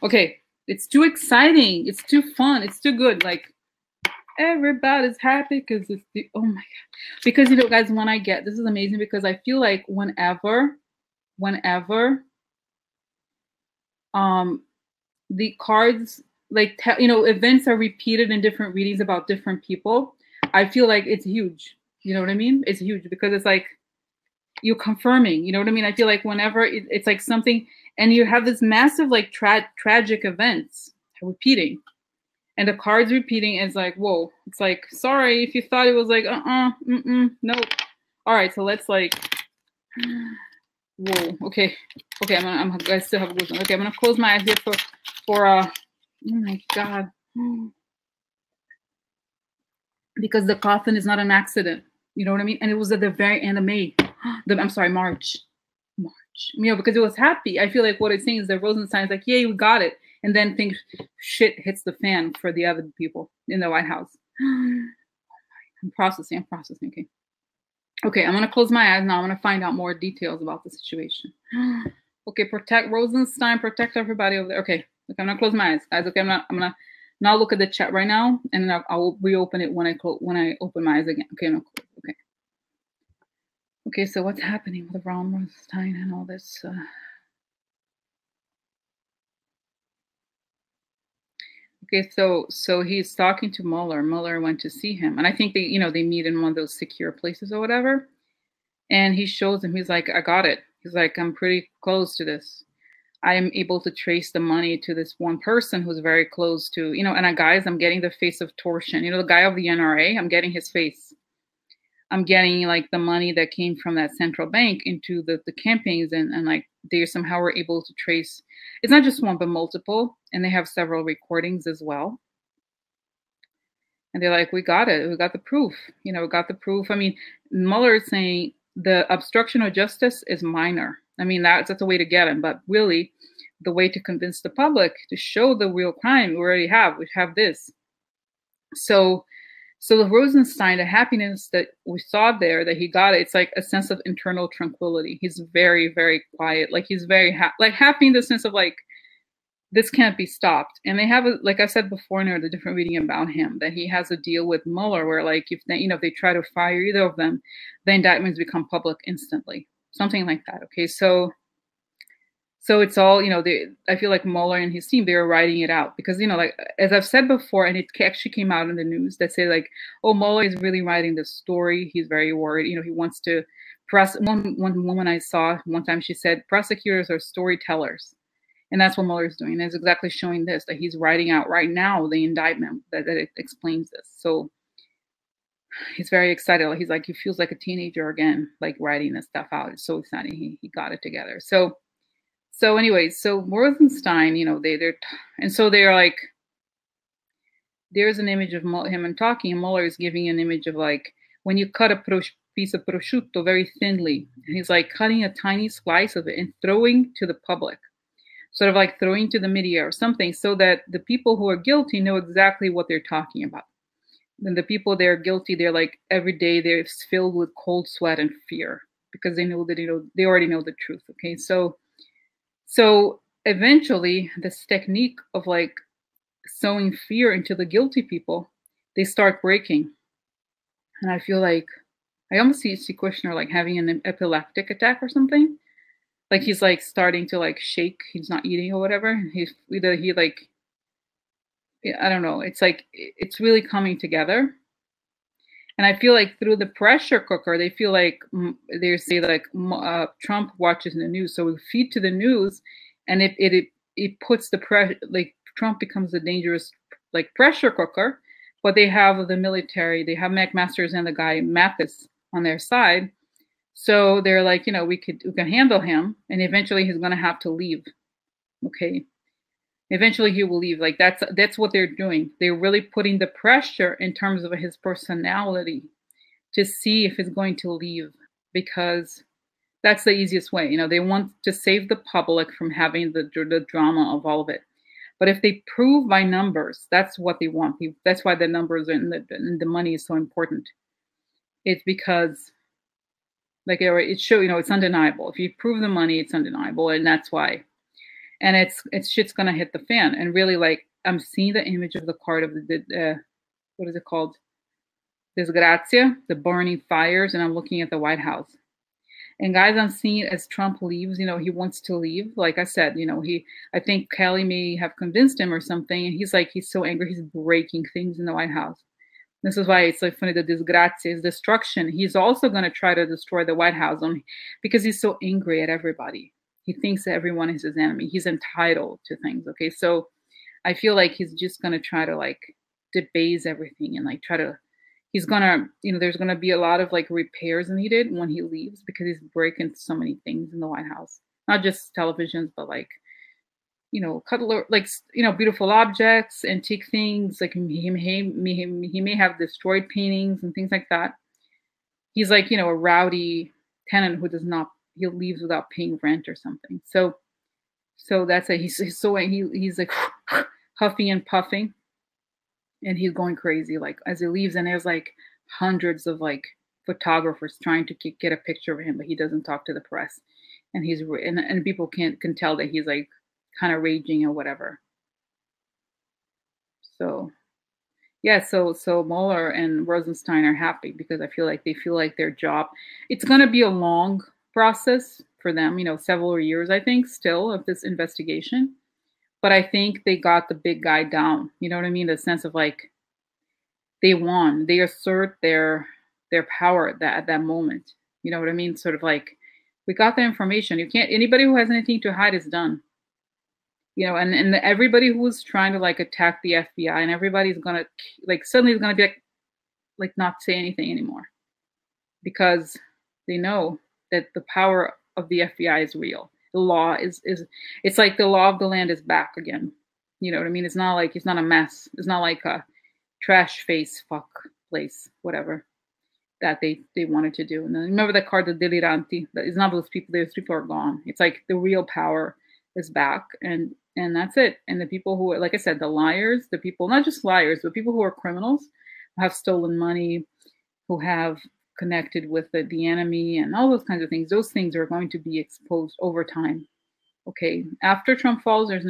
Okay. It's too exciting. It's too fun. It's too good. Like everybody's happy because it's oh my God. Because guys, when I get this is amazing, because I feel like whenever the cards like events are repeated in different readings about different people, I feel like it's huge. You know what I mean? It's huge because it's like you're confirming. You know what I mean? I feel like whenever it's like something, and you have this massive like tragic events repeating, and the cards repeating is like, whoa. It's like, sorry if you thought it was like nope. All right, so let's like. Whoa. Okay. I still have a good one. Okay, I'm gonna close my eyes here for oh my God. Because the coffin is not an accident. You know what I mean? And it was at the very end of May. I'm sorry, March. Because it was happy. I feel like what it's saying is that Rosenstein's like, yay, we got it. And then shit hits the fan for the other people in the White House. I'm processing. Okay, I'm going to close my eyes now. I'm going to find out more details about the situation. Okay, protect Rosenstein, protect everybody over there. Okay, I'm going to close my eyes, guys. Okay, I'm going to now look at the chat right now, and then I will reopen it when I open my eyes again. Okay, Okay, so what's happening with Ron Rosenstein and all this? Okay, so he's talking to Mueller. Mueller went to see him, and I think they meet in one of those secure places or whatever. And he shows him. He's like, I got it. He's like, I'm pretty close to this. I am able to trace the money to this one person who's very close to, and guys, I'm getting the face of torsion. The guy of the NRA, I'm getting his face. I'm getting like the money that came from that central bank into the campaigns, and like they somehow were able to trace. It's not just one, but multiple, and they have several recordings as well. And they're like, we got it. We got the proof. We got the proof. I mean, Mueller is saying the obstruction of justice is minor. I mean, that's a way to get him. But really, the way to convince the public to show the real crime, we already have. We have this. So the Rosenstein, the happiness that we saw there, that he got it, it's like a sense of internal tranquility. He's very, very quiet. Like he's very happy in the sense of like, this can't be stopped. And they have, like I said before in the different reading about him, that he has a deal with Mueller where like, if they try to fire either of them, the indictments become public instantly. Something like that. Okay. So it's all, I feel like Mueller and his team, they were writing it out because, like, as I've said before, and it actually came out in the news that say like, oh, Mueller is really writing this story. He's very worried. He wants to one woman I saw one time, she said, prosecutors are storytellers. And that's what Mueller is doing. And it's exactly showing this, that he's writing out right now the indictment that it explains this. So he's very excited. He's like, he feels like a teenager again, like writing this stuff out. It's so exciting. He got it together. So anyways, so Rosenstein, they're like, there's an image of him and talking, and Mueller is giving an image of like, when you cut a piece of prosciutto very thinly, and he's like cutting a tiny slice of it and throwing to the public, sort of like throwing to the media or something, so that the people who are guilty know exactly what they're talking about. And the people they're guilty, they're like, every day they're filled with cold sweat and fear because they know that, they already know the truth. Okay. So eventually this technique of like sowing fear into the guilty people, they start breaking. And I feel like I almost see Kushner like having an epileptic attack or something. Like he's like starting to like shake. He's not eating or whatever. I don't know. It's like, it's really coming together. And I feel like through the pressure cooker, they feel like they say like Trump watches the news. So we feed to the news, and it puts the pressure, like Trump becomes a dangerous like pressure cooker, but they have the military, they have McMaster's and the guy Mathis on their side. So they're like, we can handle him, and eventually he's going to have to leave. Okay. Eventually he will leave. Like that's what they're doing. They're really putting the pressure in terms of his personality to see if he's going to leave, because that's the easiest way. They want to save the public from having the drama of all of it. But if they prove by numbers, that's what they want. That's why the numbers and the money is so important. It's because like it show, it's undeniable. If you prove the money, it's undeniable, and that's why. And it's shit's gonna hit the fan. And really, like, I'm seeing the image of the card of the what is it called? Disgrazia, the burning fires, and I'm looking at the White House. And guys, I'm seeing it as Trump leaves. He wants to leave. Like I said, I think Kelly may have convinced him or something, and he's so angry, he's breaking things in the White House. This is why it's so funny, the disgrazia is destruction. He's also going to try to destroy the White House because he's so angry at everybody. He thinks that everyone is his enemy. He's entitled to things. Okay. So I feel like he's just going to try to like debase everything and like he's going to, there's going to be a lot of like repairs needed when he leaves, because he's breaking so many things in the White House, not just televisions, but like, beautiful objects, antique things. Like he may have destroyed paintings and things like that. He's like, a rowdy tenant who he leaves without paying rent or something. So that's it. He's like huffing and puffing, and he's going crazy, like as he leaves. And there's like hundreds of like photographers trying to get a picture of him, but he doesn't talk to the press. And and people can tell that he's like kind of raging or whatever. So yeah, so Mueller and Rosenstein are happy because they feel like their job, it's going to be a long process for them, several years, I think, still, of this investigation. But I think they got the big guy down. You know what I mean? The sense of like they won, they assert their power at that moment. You know what I mean? Sort of like, we got the information. Anybody who has anything to hide is done. And everybody who was trying to like attack the FBI, and everybody's gonna like suddenly is gonna be like not say anything anymore. because they know that the power of the FBI is real. The law is it's like the law of the land is back again. You know what I mean? It's not a mess. It's not like a trash face fuck place, whatever that they wanted to do. And then remember that card, the deliranti. It's not those people. Those people are gone. It's like the real power is back, and that's it. And the people who, like I said, the liars, the people, not just liars, but people who are criminals, who have stolen money, who have connected with the enemy, and all those kinds of things. Those things are going to be exposed over time. Okay, after Trump falls, there's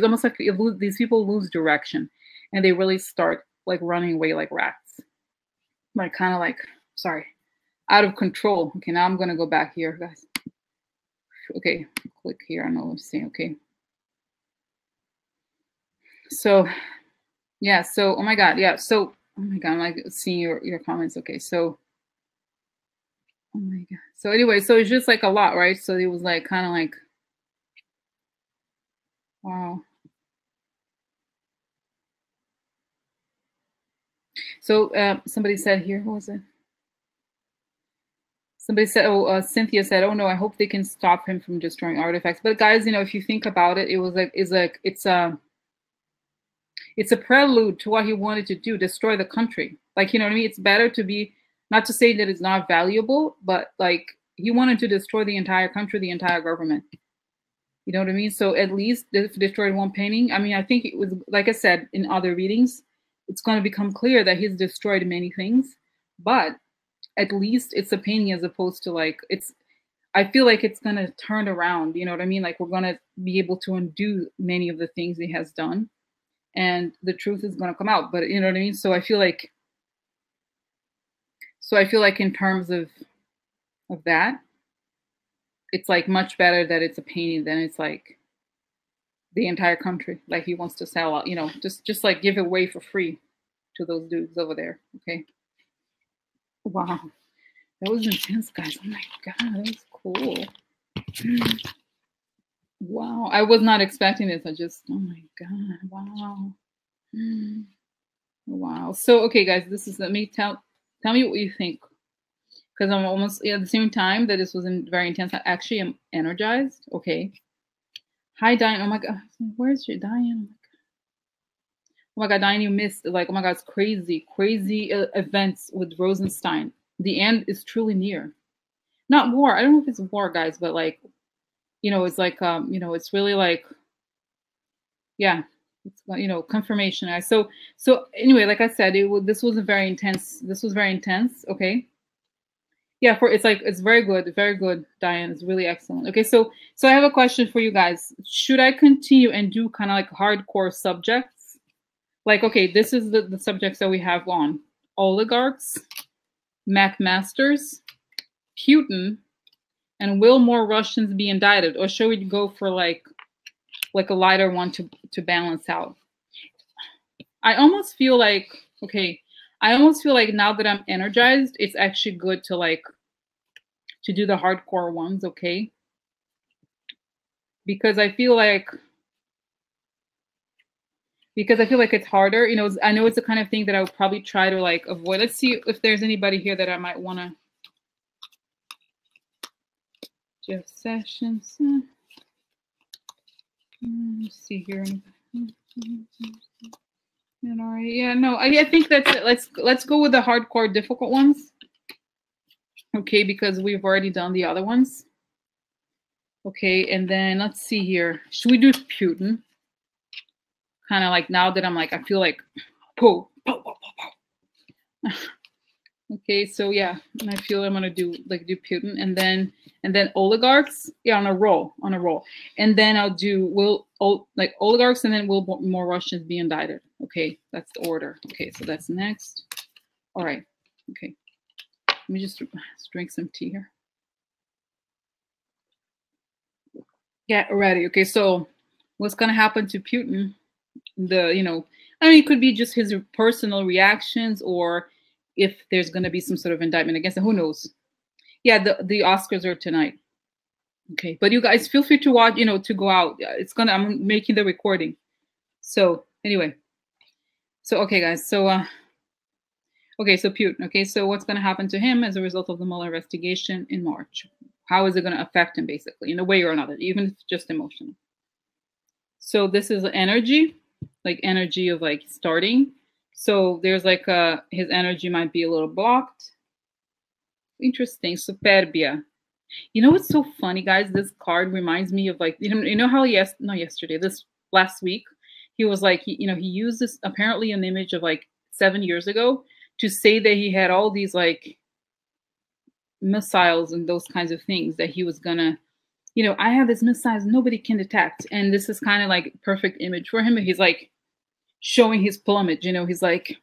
almost like these people lose direction, and they really start like running away like rats, like kind of like, sorry, out of control. Okay, now I'm gonna go back here, guys. Okay, click here. I know what I'm saying. Okay, so yeah, so oh my god, yeah, so oh my god, I'm like seeing your comments. Okay, so oh my god, so anyway, so it's just like a lot, right? So it was like kind of like, wow. So somebody said here, who was it? Somebody said, Cynthia said, oh no, I hope they can stop him from destroying artifacts. But guys, you know, if you think about it, it's a prelude to what he wanted to do, destroy the country. Like, you know what I mean? It's better to be, not to say that it's not valuable, but like he wanted to destroy the entire country, the entire government. You know what I mean? So at least if destroyed one painting, I mean, I think it was, like I said in other readings, it's going to become clear that he's destroyed many things, but at least it's a painting as opposed to like, I feel like it's going to turn around. You know what I mean? Like we're going to be able to undo many of the things he has done, and the truth is going to come out. But you know what I mean? So I feel like in terms of that, it's like much better that it's a painting than it's like the entire country. Like he wants to sell out, you know, just like give it away for free to those dudes over there. Okay. Wow. That was intense, guys. Oh my God. That was cool. Wow. I was not expecting this. Oh my God. Wow. Wow. So, okay, guys, let me tell me what you think. Because I'm almost, at the same time that this was very intense, I actually am energized. Okay. Hi, Diane. Oh my God. Where's your Diane? Oh my God, Diane, you missed. Like, oh my God, it's crazy events with Rosenstein. The end is truly near. Not war. I don't know if it's war, guys, but like, you know, it's like, you know, it's really like, yeah, it's, you know, confirmation. So anyway, like I said, this was very intense. Okay. Yeah, it's very good, Diane. It's really excellent. Okay, so I have a question for you guys. Should I continue and do kind of like hardcore subjects? Like, okay, this is the subjects that we have on: oligarchs, Mac Masters, Putin, and will more Russians be indicted? Or should we go for like a lighter one to balance out? I almost feel like now that I'm energized, it's actually good to do the hardcore ones, okay? Because I feel like it's harder. You know, I know it's the kind of thing that I would probably try to like avoid. Let's see if there's anybody here that I might want to. Jeff Sessions. Let's see here. All right. Yeah. No. I think that's it. Let's go with the hardcore, difficult ones. Okay, because we've already done the other ones. Okay, and then let's see here. Should we do Putin? Kind of like now that I'm like, I feel like, po. Okay, so yeah, and I feel I'm gonna do Putin, and then oligarchs. Yeah, on a roll, and then I'll do oligarchs, and then will more Russians be indicted? Okay, that's the order. Okay, so that's next. All right. Okay. Let me just drink some tea here. Get ready. Okay, so what's gonna happen to Putin? It could be just his personal reactions, or if there's gonna be some sort of indictment against him. Who knows? Yeah, the Oscars are tonight. Okay, but you guys feel free to watch. To go out. I'm making the recording. So anyway, okay, guys. So Okay, so Putin. Okay, so what's going to happen to him as a result of the Mueller investigation in March? How is it going to affect him, basically, in a way or another, even if it's just emotional? So this is energy, like energy of like starting. So there's like his energy might be a little blocked. Interesting. Superbia. You know what's so funny, guys? This card reminds me of like you know how not yesterday, this last week, he was like he used this apparently an image of like 7 years ago to say that he had all these like missiles and those kinds of things that he was gonna, I have this missiles nobody can detect, and this is kind of like perfect image for him. He's like showing his plumage, he's like,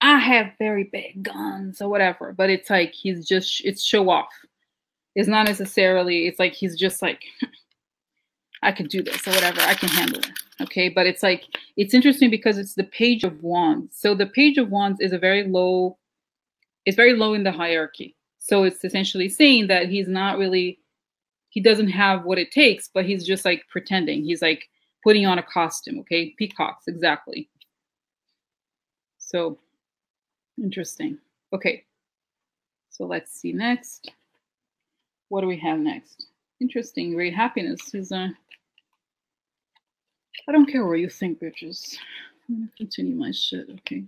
I have very big guns or whatever, but it's like it's show off. It's not necessarily, it's like he's just like, I can do this or whatever, I can handle it. Okay, but it's like, it's interesting because it's the Page of Wands. So the Page of Wands is it's very low in the hierarchy. So it's essentially saying that he doesn't have what it takes, but he's just like pretending. He's like putting on a costume, okay? Peacocks, exactly. So interesting. Okay, so let's see next. What do we have next? Interesting. Great happiness is I don't care what you think, bitches. I'm gonna continue my shit. Okay.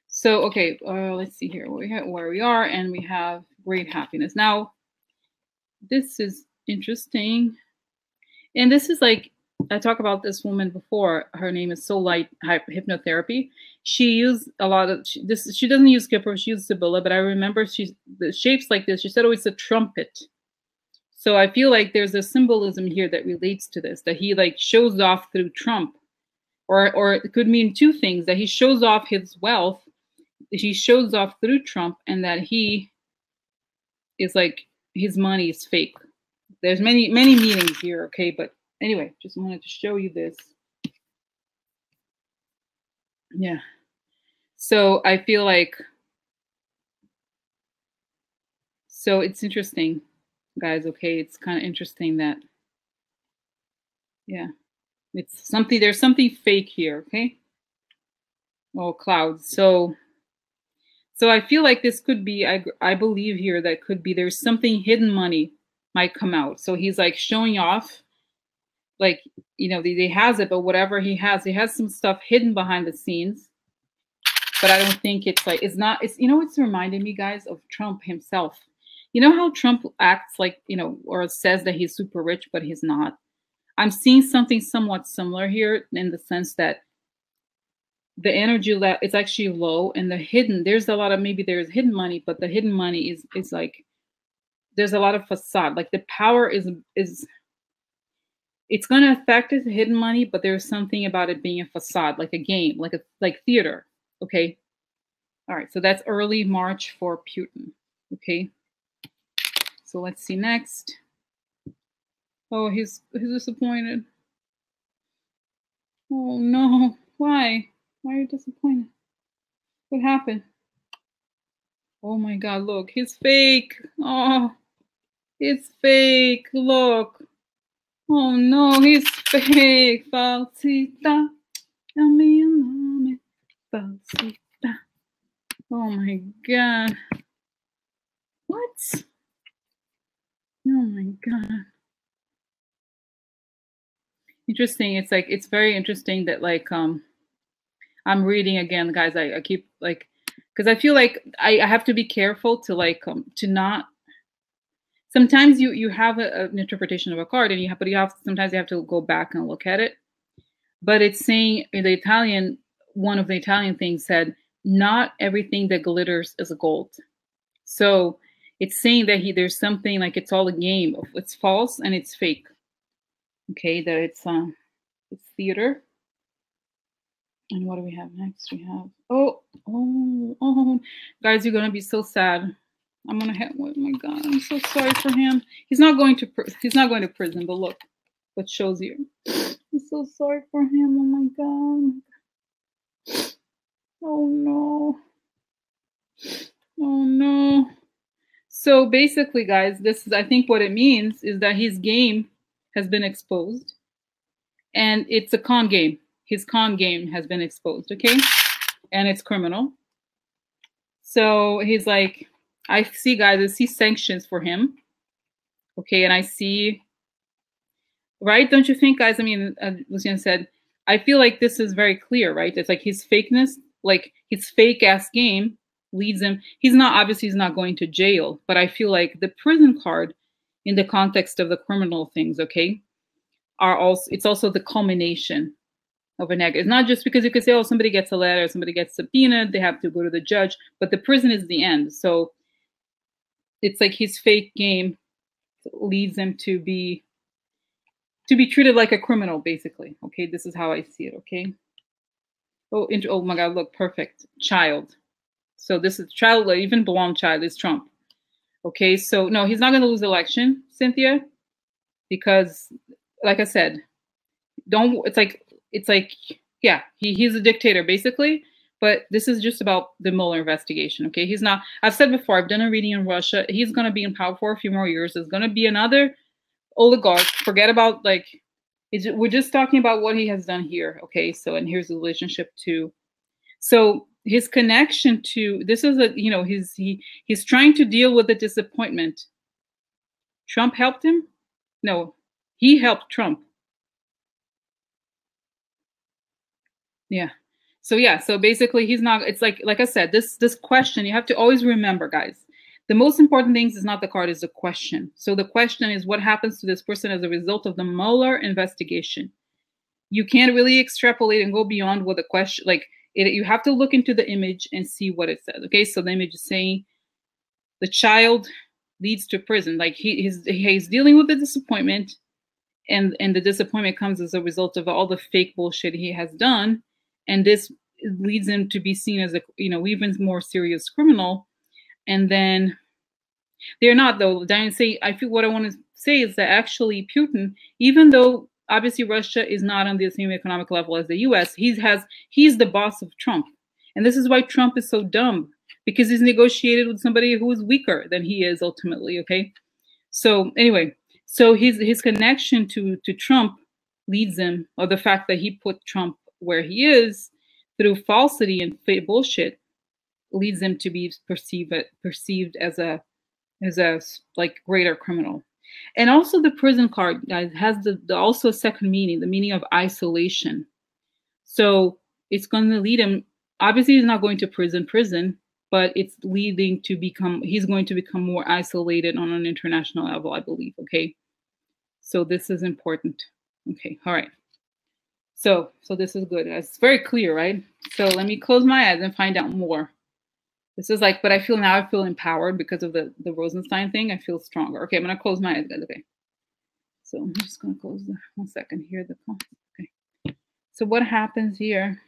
So okay, let's see here where we are, and we have great happiness. Now, this is interesting, and this is like I talked about this woman before. Her name is So Light Hypnotherapy. She used a lot of she doesn't use Kipper. She used Sibylla, but I remember the shapes like this. She said, "Oh, it's a trumpet." So I feel like there's a symbolism here that relates to this, that he like shows off through Trump, or it could mean two things: that he shows off his wealth, he shows off through Trump, and that he is like his money is fake. There's many meanings here, okay? But anyway, just wanted to show you this. Yeah. So I feel like, so it's interesting, guys. Okay, it's kind of interesting that, yeah, it's something. There's something fake here, okay? Oh, clouds. So I feel like this could be, I believe here that could be there's something hidden money might come out. So he's like showing off, like, he has it, but whatever he has some stuff hidden behind the scenes. But I don't think it's like, it's reminding me, guys, of Trump himself. You know how Trump acts like, or says that he's super rich, but he's not. I'm seeing something somewhat similar here in the sense that the energy it's actually low, and there's a lot of, maybe there's hidden money, but the hidden money is like, there's a lot of facade. Like the power is it's going to affect his hidden money, but there's something about it being a facade, like a game, like theater. Okay. All right. So that's early March for Putin. Okay. So let's see next. Oh, he's disappointed. Oh no. Why? Why are you disappointed? What happened? Oh my God, look, he's fake. Oh, it's fake. Look. Oh no, he's fake. Falsita. Falsita. Oh my God. What? Oh my God. Interesting. It's like, it's very interesting that like, I'm reading again, guys. I keep like, because I feel like I have to be careful to like, to not, sometimes you have an interpretation of a card, and sometimes you have to go back and look at it. But it's saying one of the Italian things said, not everything that glitters is gold. So it's saying that there's something like it's all a game of, it's false and it's fake. Okay, that it's theater. And what do we have next? We have oh, guys, you're gonna be so sad. I'm gonna have, oh my God, I'm so sorry for him. He's not going to prison, but look what shows you. I'm so sorry for him. Oh my God. Oh no. Oh no. So basically, guys, this is, I think what it means is that his game has been exposed, and it's a con game. His con game has been exposed, okay? And it's criminal. So he's like, I see, guys, I see sanctions for him. Okay, and I see, right? Don't you think, guys? I mean, Lucian said, I feel like this is very clear, right? It's like his fakeness, like his fake ass game leads him. He's not going to jail, but I feel like the prison card in the context of the criminal things, okay, it's also the culmination of a negative. It's not just because you could say, oh, somebody gets a letter, somebody gets subpoenaed, they have to go to the judge, but the prison is the end. So it's like his fake game leads him to be treated like a criminal, basically. Okay, this is how I see it. Okay. Oh my God! Look, perfect child. So this is child, even belong child is Trump. Okay, so no, he's not going to lose the election, Cynthia, because, like I said, don't. It's like yeah, he's a dictator basically. But this is just about the Mueller investigation. Okay, he's not. I've said before. I've done a reading in Russia. He's going to be in power for a few more years. There's going to be another oligarch. Forget about we're just talking about what he has done here. Okay, so and here's the relationship to. So his connection to this is he's trying to deal with the disappointment. Trump helped him? No, he helped Trump. Yeah. So basically he's not, it's like I said, this question, you have to always remember, guys. The most important things is not the card, is the question. So the question is what happens to this person as a result of the Mueller investigation. You can't really extrapolate and go beyond what the question you have to look into the image and see what it says. Okay, so the image is saying the child leads to prison. Like he's dealing with the disappointment, and the disappointment comes as a result of all the fake bullshit he has done, and this leads him to be seen as a even more serious criminal. And then they're not, though. I feel what I want to say is that actually Putin, even though obviously Russia is not on the same economic level as the US, he's the boss of Trump. And this is why Trump is so dumb, because he's negotiated with somebody who is weaker than he is ultimately, okay? So anyway, so his connection to Trump leads him, or the fact that he put Trump where he is through falsity and fake bullshit, leads him to be perceived as a greater criminal. And also the prison card, guys, has also a second meaning, the meaning of isolation. So it's going to lead him, obviously he's not going to prison, but it's leading to he's going to become more isolated on an international level, I believe. Okay. So this is important. Okay. All right. So this is good. It's very clear, right? So let me close my eyes and find out more. This is but I feel empowered because of the Rosenstein thing. I feel stronger. Okay, I'm going to close my eyes, guys. Okay. So I'm just going to close 1 second here. Okay. So what happens here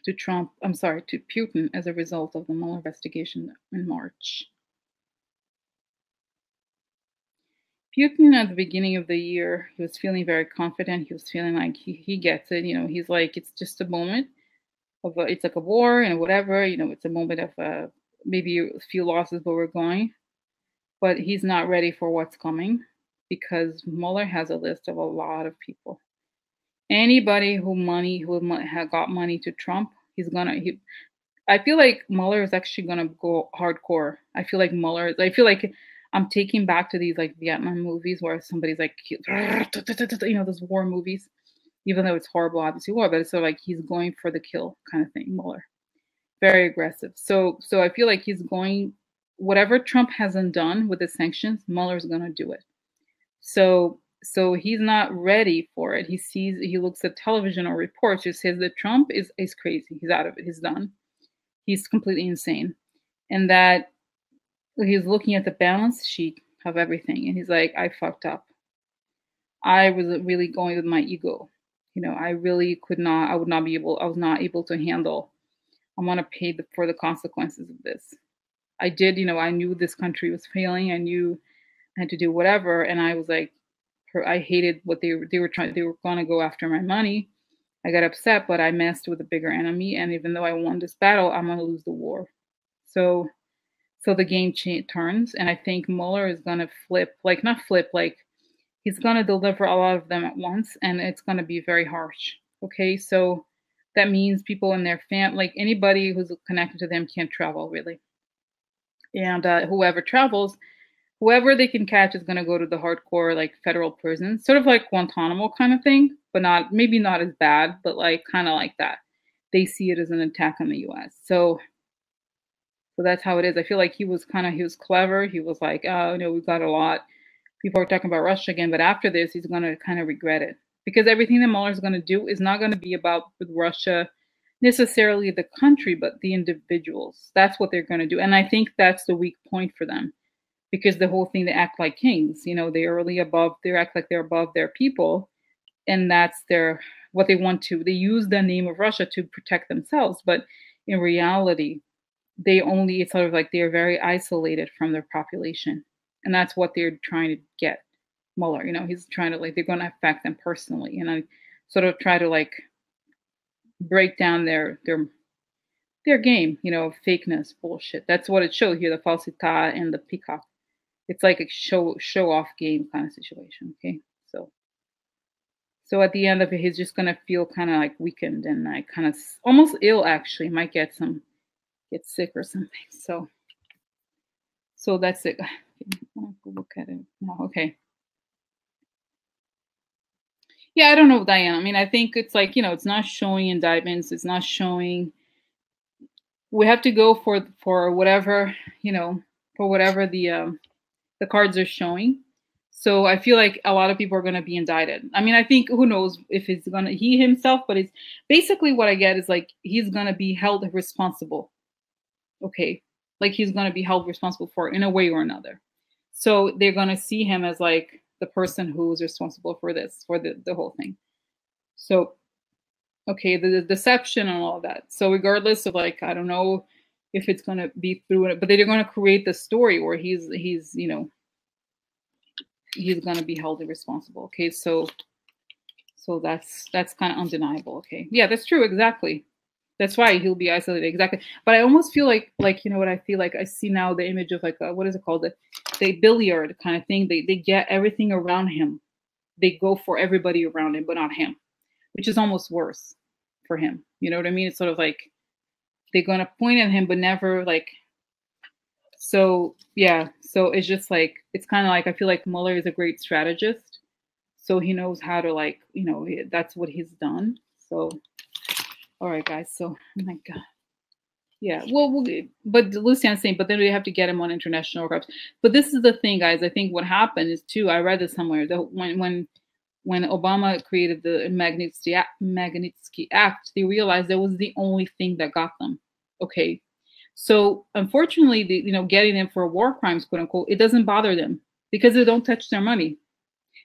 to Putin as a result of the Mueller investigation in March? Putin at the beginning of the year, he was feeling very confident. He was feeling like he gets it. He's like, it's just a moment. It's like a war and whatever, it's a moment of maybe a few losses, but we're going. But he's not ready for what's coming, because Mueller has a list of a lot of people. Anybody who got money to Trump, I feel like Mueller is actually gonna go hardcore. I feel like I'm taking back to these Vietnam movies where somebody's those war movies. Even though it's horrible, obviously war, but it's sort of like he's going for the kill kind of thing, Mueller. Very aggressive. So I feel like he's going, whatever Trump hasn't done with the sanctions, Mueller's going to do it. So he's not ready for it. He looks at television or reports, it says that Trump is crazy. He's out of it. He's done. He's completely insane. And that he's looking at the balance sheet of everything. And he's like, I fucked up. I was really going with my ego. I really I was not able to handle. I'm going to pay for the consequences of this. I did, I knew this country was failing. I knew I had to do whatever. And I was like, I hated what they were trying. They were going to go after my money. I got upset, but I messed with a bigger enemy. And even though I won this battle, I'm going to lose the war. So the game turns. And I think Mueller is going to he's going to deliver a lot of them at once, and it's going to be very harsh. Okay, so That means people in their like anybody who's connected to them can't travel really. And whoever travels, whoever they can catch is going to go to the hardcore like federal prison, sort of like Guantanamo kind of thing, but not maybe not as bad, but like kind of like that. They see it as an attack on the U.S. So that's how it is. I feel like he was clever. He was like, oh no, we've got a lot. People are talking about Russia again, but after this, he's going to kind of regret it because everything that Mueller is going to do is not going to be about Russia necessarily the country, but the individuals. That's what they're going to do, and I think that's the weak point for them because the whole thing they act like kings. You know, they're really above. They act like they're above their people, and that's their what they want to. They use the name of Russia to protect themselves, but in reality, they only it's sort of like they're very isolated from their population, and that's what they're trying to get Mueller. You know, he's trying to like they're going to affect them personally, and I sort of try to like break down their game. You know, fakeness, bullshit. That's what it showed here: the falsità and the peacock. It's like a show off game kind of situation. Okay, so at the end of it, he's just gonna feel kind of like weakened and like kind of almost ill. Actually, might get sick or something. So that's it. I'll look at it. Oh, okay. Yeah, I don't know, Diane. I mean, I think it's like, it's not showing indictments. It's not showing. We have to go for whatever, for whatever the cards are showing. So I feel like a lot of people are going to be indicted. I mean, I think who knows if it's going to he himself, but it's basically what I get is like he's going to be held responsible. Okay. Like he's going to be held responsible for it in a way or another. So they're going to see him as like the person who's responsible for this, for the whole thing. So, okay, the deception and all of that. So regardless of like, I don't know if it's going to be through it, but they're going to create the story where he's going to be held responsible. Okay. So that's kind of undeniable. Okay. Yeah, that's true. Exactly. That's why he'll be isolated. Exactly. But I almost feel like what I feel like I see now the image of like what is it called, the billiard kind of thing. They get everything around him. They go for everybody around him, but not him, which is almost worse for him. You know what I mean? It's sort of like they're gonna point at him, but never like. So yeah. So it's just like it's kind of like I feel like Mueller is a great strategist, so he knows how to like that's what he's done. So. All right, guys. So, oh my God. Yeah. Well, but Lucian's saying, but then we have to get him on international reps. But this is the thing, guys. I think what happened is too. I read this somewhere. When Obama created the Magnitsky Act, they realized that was the only thing that got them. Okay. So unfortunately, getting them for war crimes, quote unquote, it doesn't bother them because they don't touch their money.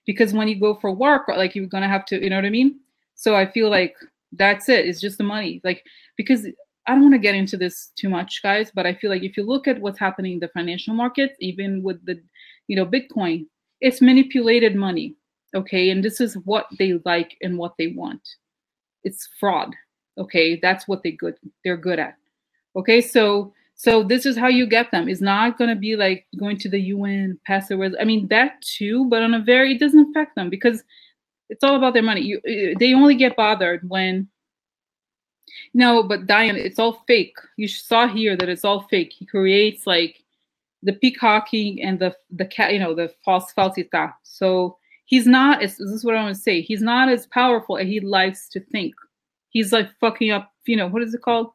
Because when you go for work, like you're gonna have to, you know what I mean? So I feel like that's it. It's just the money. Like, because I don't want to get into this too much, guys, but I feel like if you look at what's happening in the financial markets, even with the, Bitcoin, it's manipulated money. Okay. And this is what they like and what they want. It's fraud. Okay. That's what they're good at. Okay. So this is how you get them. It's not going to be like going to the UN, pass the I mean, that too, but it doesn't affect them because it's all about their money. They only get bothered when. No, but Diane, it's all fake. You saw here that it's all fake. He creates like the peacocking and the cat, the falsità. So he's not. This is what I want to say. He's not as powerful as he likes to think. He's like fucking up. What is it called?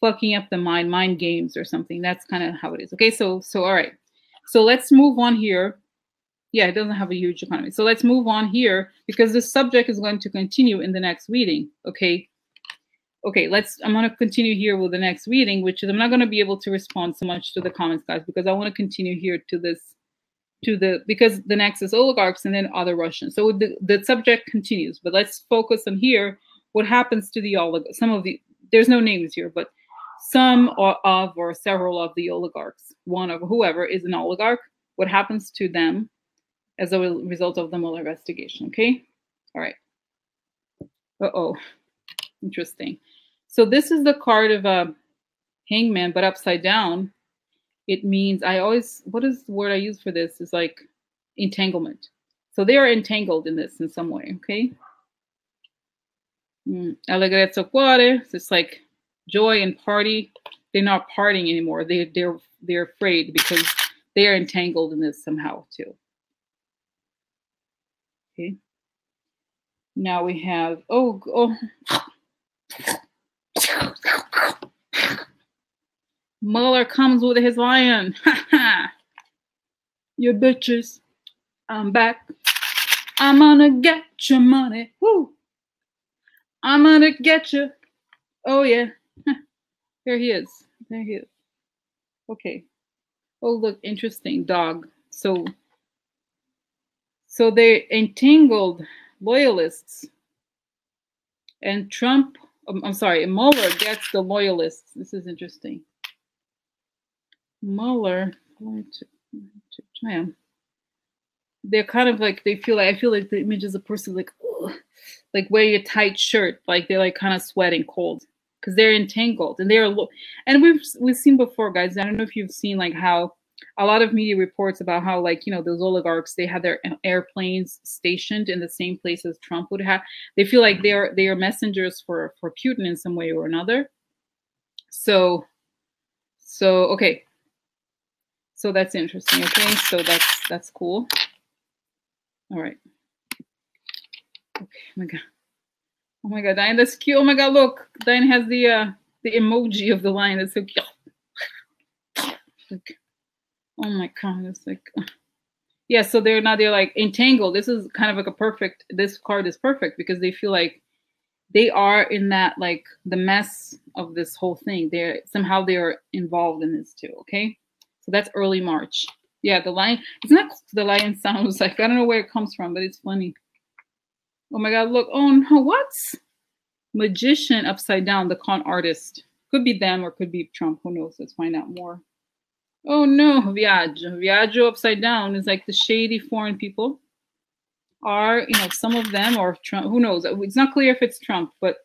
Fucking up the mind games or something. That's kind of how it is. Okay, so all right. So let's move on here. Yeah, it doesn't have a huge economy. So let's move on here because this subject is going to continue in the next reading. Okay. Okay, I'm going to continue here with the next reading, which is I'm not going to be able to respond so much to the comments, guys, because I want to continue here because the next is oligarchs and then other Russians. So the subject continues, but let's focus on here. What happens to the oligarchs? There's no names here, but some or several of the oligarchs, one of whoever is an oligarch, what happens to them as a result of the Mueller investigation, okay? All right. Uh-oh, interesting. So this is the card of a hangman, but upside down. It means what is the word I use for this? Is like entanglement. So they are entangled in this in some way, okay? Alegría cuore. It's like joy and party. They're not partying anymore. They're afraid because they are entangled in this somehow too. Okay. Now we have Mueller comes with his lion. You bitches. I'm back. I'm gonna get your money. Woo! I'm gonna get you. Oh yeah. There he is. There he is. Okay. Oh look, interesting dog. So they entangled loyalists, and Trump. I'm sorry, Mueller gets the loyalists. This is interesting. Mueller. They're kind of like I feel like the image is a person like wearing a tight shirt, like they're like kind of sweating cold because they're entangled and and we've seen before, guys. I don't know if you've seen like how a lot of media reports about how like those oligarchs, they have their airplanes stationed in the same place as Trump would have. They feel like they are messengers for Putin in some way or another. So okay. So that's interesting. Okay, so that's cool. All right. Okay. Oh my god, Diane, that's cute. Oh my god, look, Diane has the emoji of the lion. That's so cute. Like, oh my god, it's like, yeah. So they're like entangled. This is kind of like a perfect. This card is perfect because they feel like they are in that like the mess of this whole thing. They're involved in this too. Okay, so that's early March. Yeah, the lion. It's not the lion sounds like, I don't know where it comes from, but it's funny. Oh my god, look. Oh no, what? Magician upside down, the con artist. Could be them or could be Trump. Who knows? Let's find out more. Oh no, Viaggio. Viaggio upside down is like the shady foreign people. Are, some of them, or Trump, who knows? It's not clear if it's Trump, but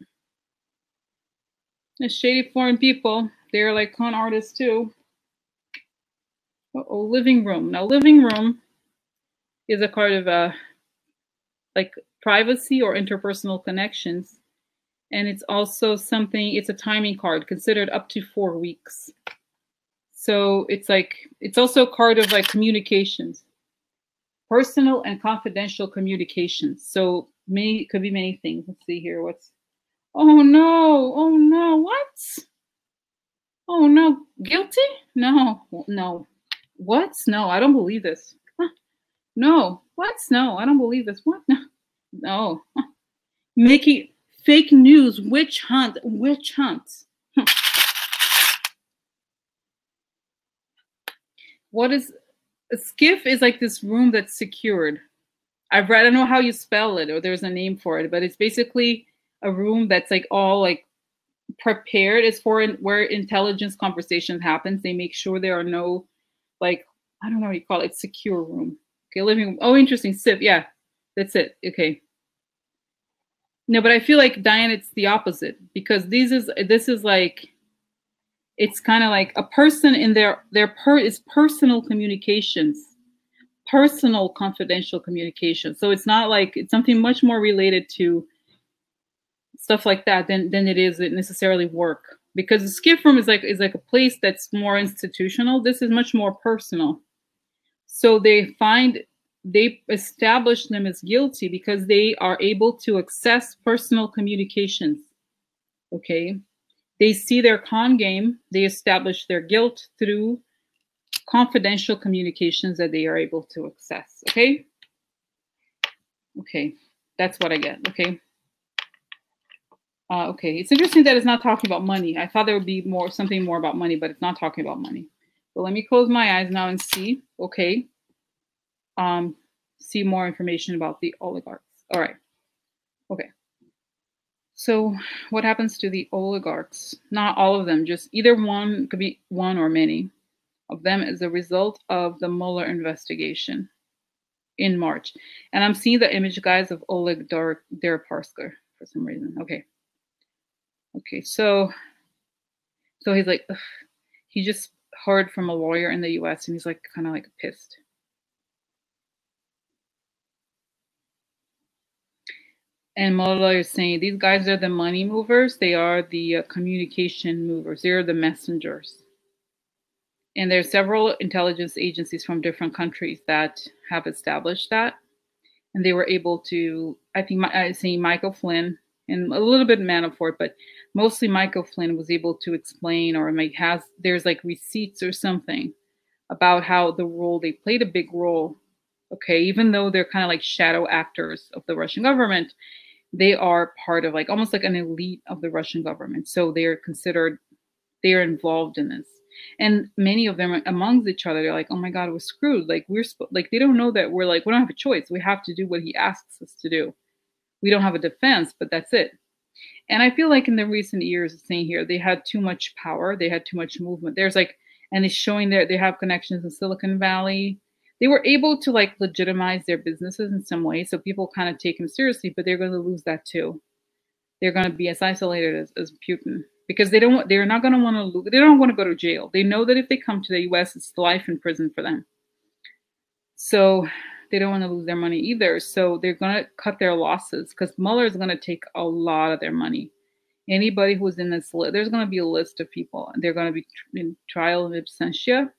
the shady foreign people, they're like con artists too. Uh-oh, living room. Now, living room is a card of like privacy or interpersonal connections. And it's also it's a timing card considered up to 4 weeks. So it's also a card of like communications, personal and confidential communications. So could be many things. Let's see here. Oh no, what? Oh no, guilty? No. What? No, I don't believe this. Huh. No, what? No, I don't believe this. What? No. Making fake news, witch hunt. What is a skiff? Is like this room that's secured. I don't know how you spell it, or there's a name for it, but it's basically a room that's like all like prepared. It's for where intelligence conversations happens. They make sure there are no like, I don't know what you call it, secure room. Okay, living room. Oh, interesting. SIP. Yeah, that's it. Okay. No, but I feel like, Diane, it's the opposite because this is like, it's kind of like a person in is personal communications, personal confidential communication. So it's not like, it's something much more related to stuff like that than it is necessarily work, because the skiff room is like a place that's more institutional. This is much more personal. So they establish them as guilty because they are able to access personal communications. Okay, they see their con game. They establish their guilt through confidential communications that they are able to access. Okay, that's what I get. Okay. Okay, it's interesting that it's not talking about money. I thought there would be something more about money, but it's not talking about money. So let me close my eyes now and see. Okay. See more information about the oligarchs. All right. Okay. So what happens to the oligarchs? Not all of them, just either one, could be one or many of them as a result of the Mueller investigation in March. And I'm seeing the image, guys, of Oleg Deripaska for some reason. Okay. Okay, so he's like, ugh. He just heard from a lawyer in the US and he's like kind of like pissed. And Mueller is saying these guys are the money movers. They are the communication movers. They're the messengers. And there are several intelligence agencies from different countries that have established that. And they were able to, I think, I see Michael Flynn and a little bit Manafort, but mostly Michael Flynn was able to explain, or there's like receipts or something about how they played a big role. Okay, even though they're kind of like shadow actors of the Russian government, they are part of like almost like an elite of the Russian government. So they are involved in this. And many of them amongst each other, they're like, oh my God, we're screwed. Like like, they don't know that we don't have a choice. We have to do what he asks us to do. We don't have a defense, but that's it. And I feel like in the recent years, it's saying here, they had too much power. They had too much movement. And it's showing that they have connections in Silicon Valley. They were able to like legitimize their businesses in some way. So people kind of take them seriously, but they're going to lose that too. They're going to be as isolated as Putin because they're not going to want to lose. They don't want to go to jail. They know that if they come to the US, it's life in prison for them. So they don't want to lose their money either. So they're going to cut their losses because Mueller is going to take a lot of their money. Anybody who's in this list, there's going to be a list of people. They're going to be in trial in absentia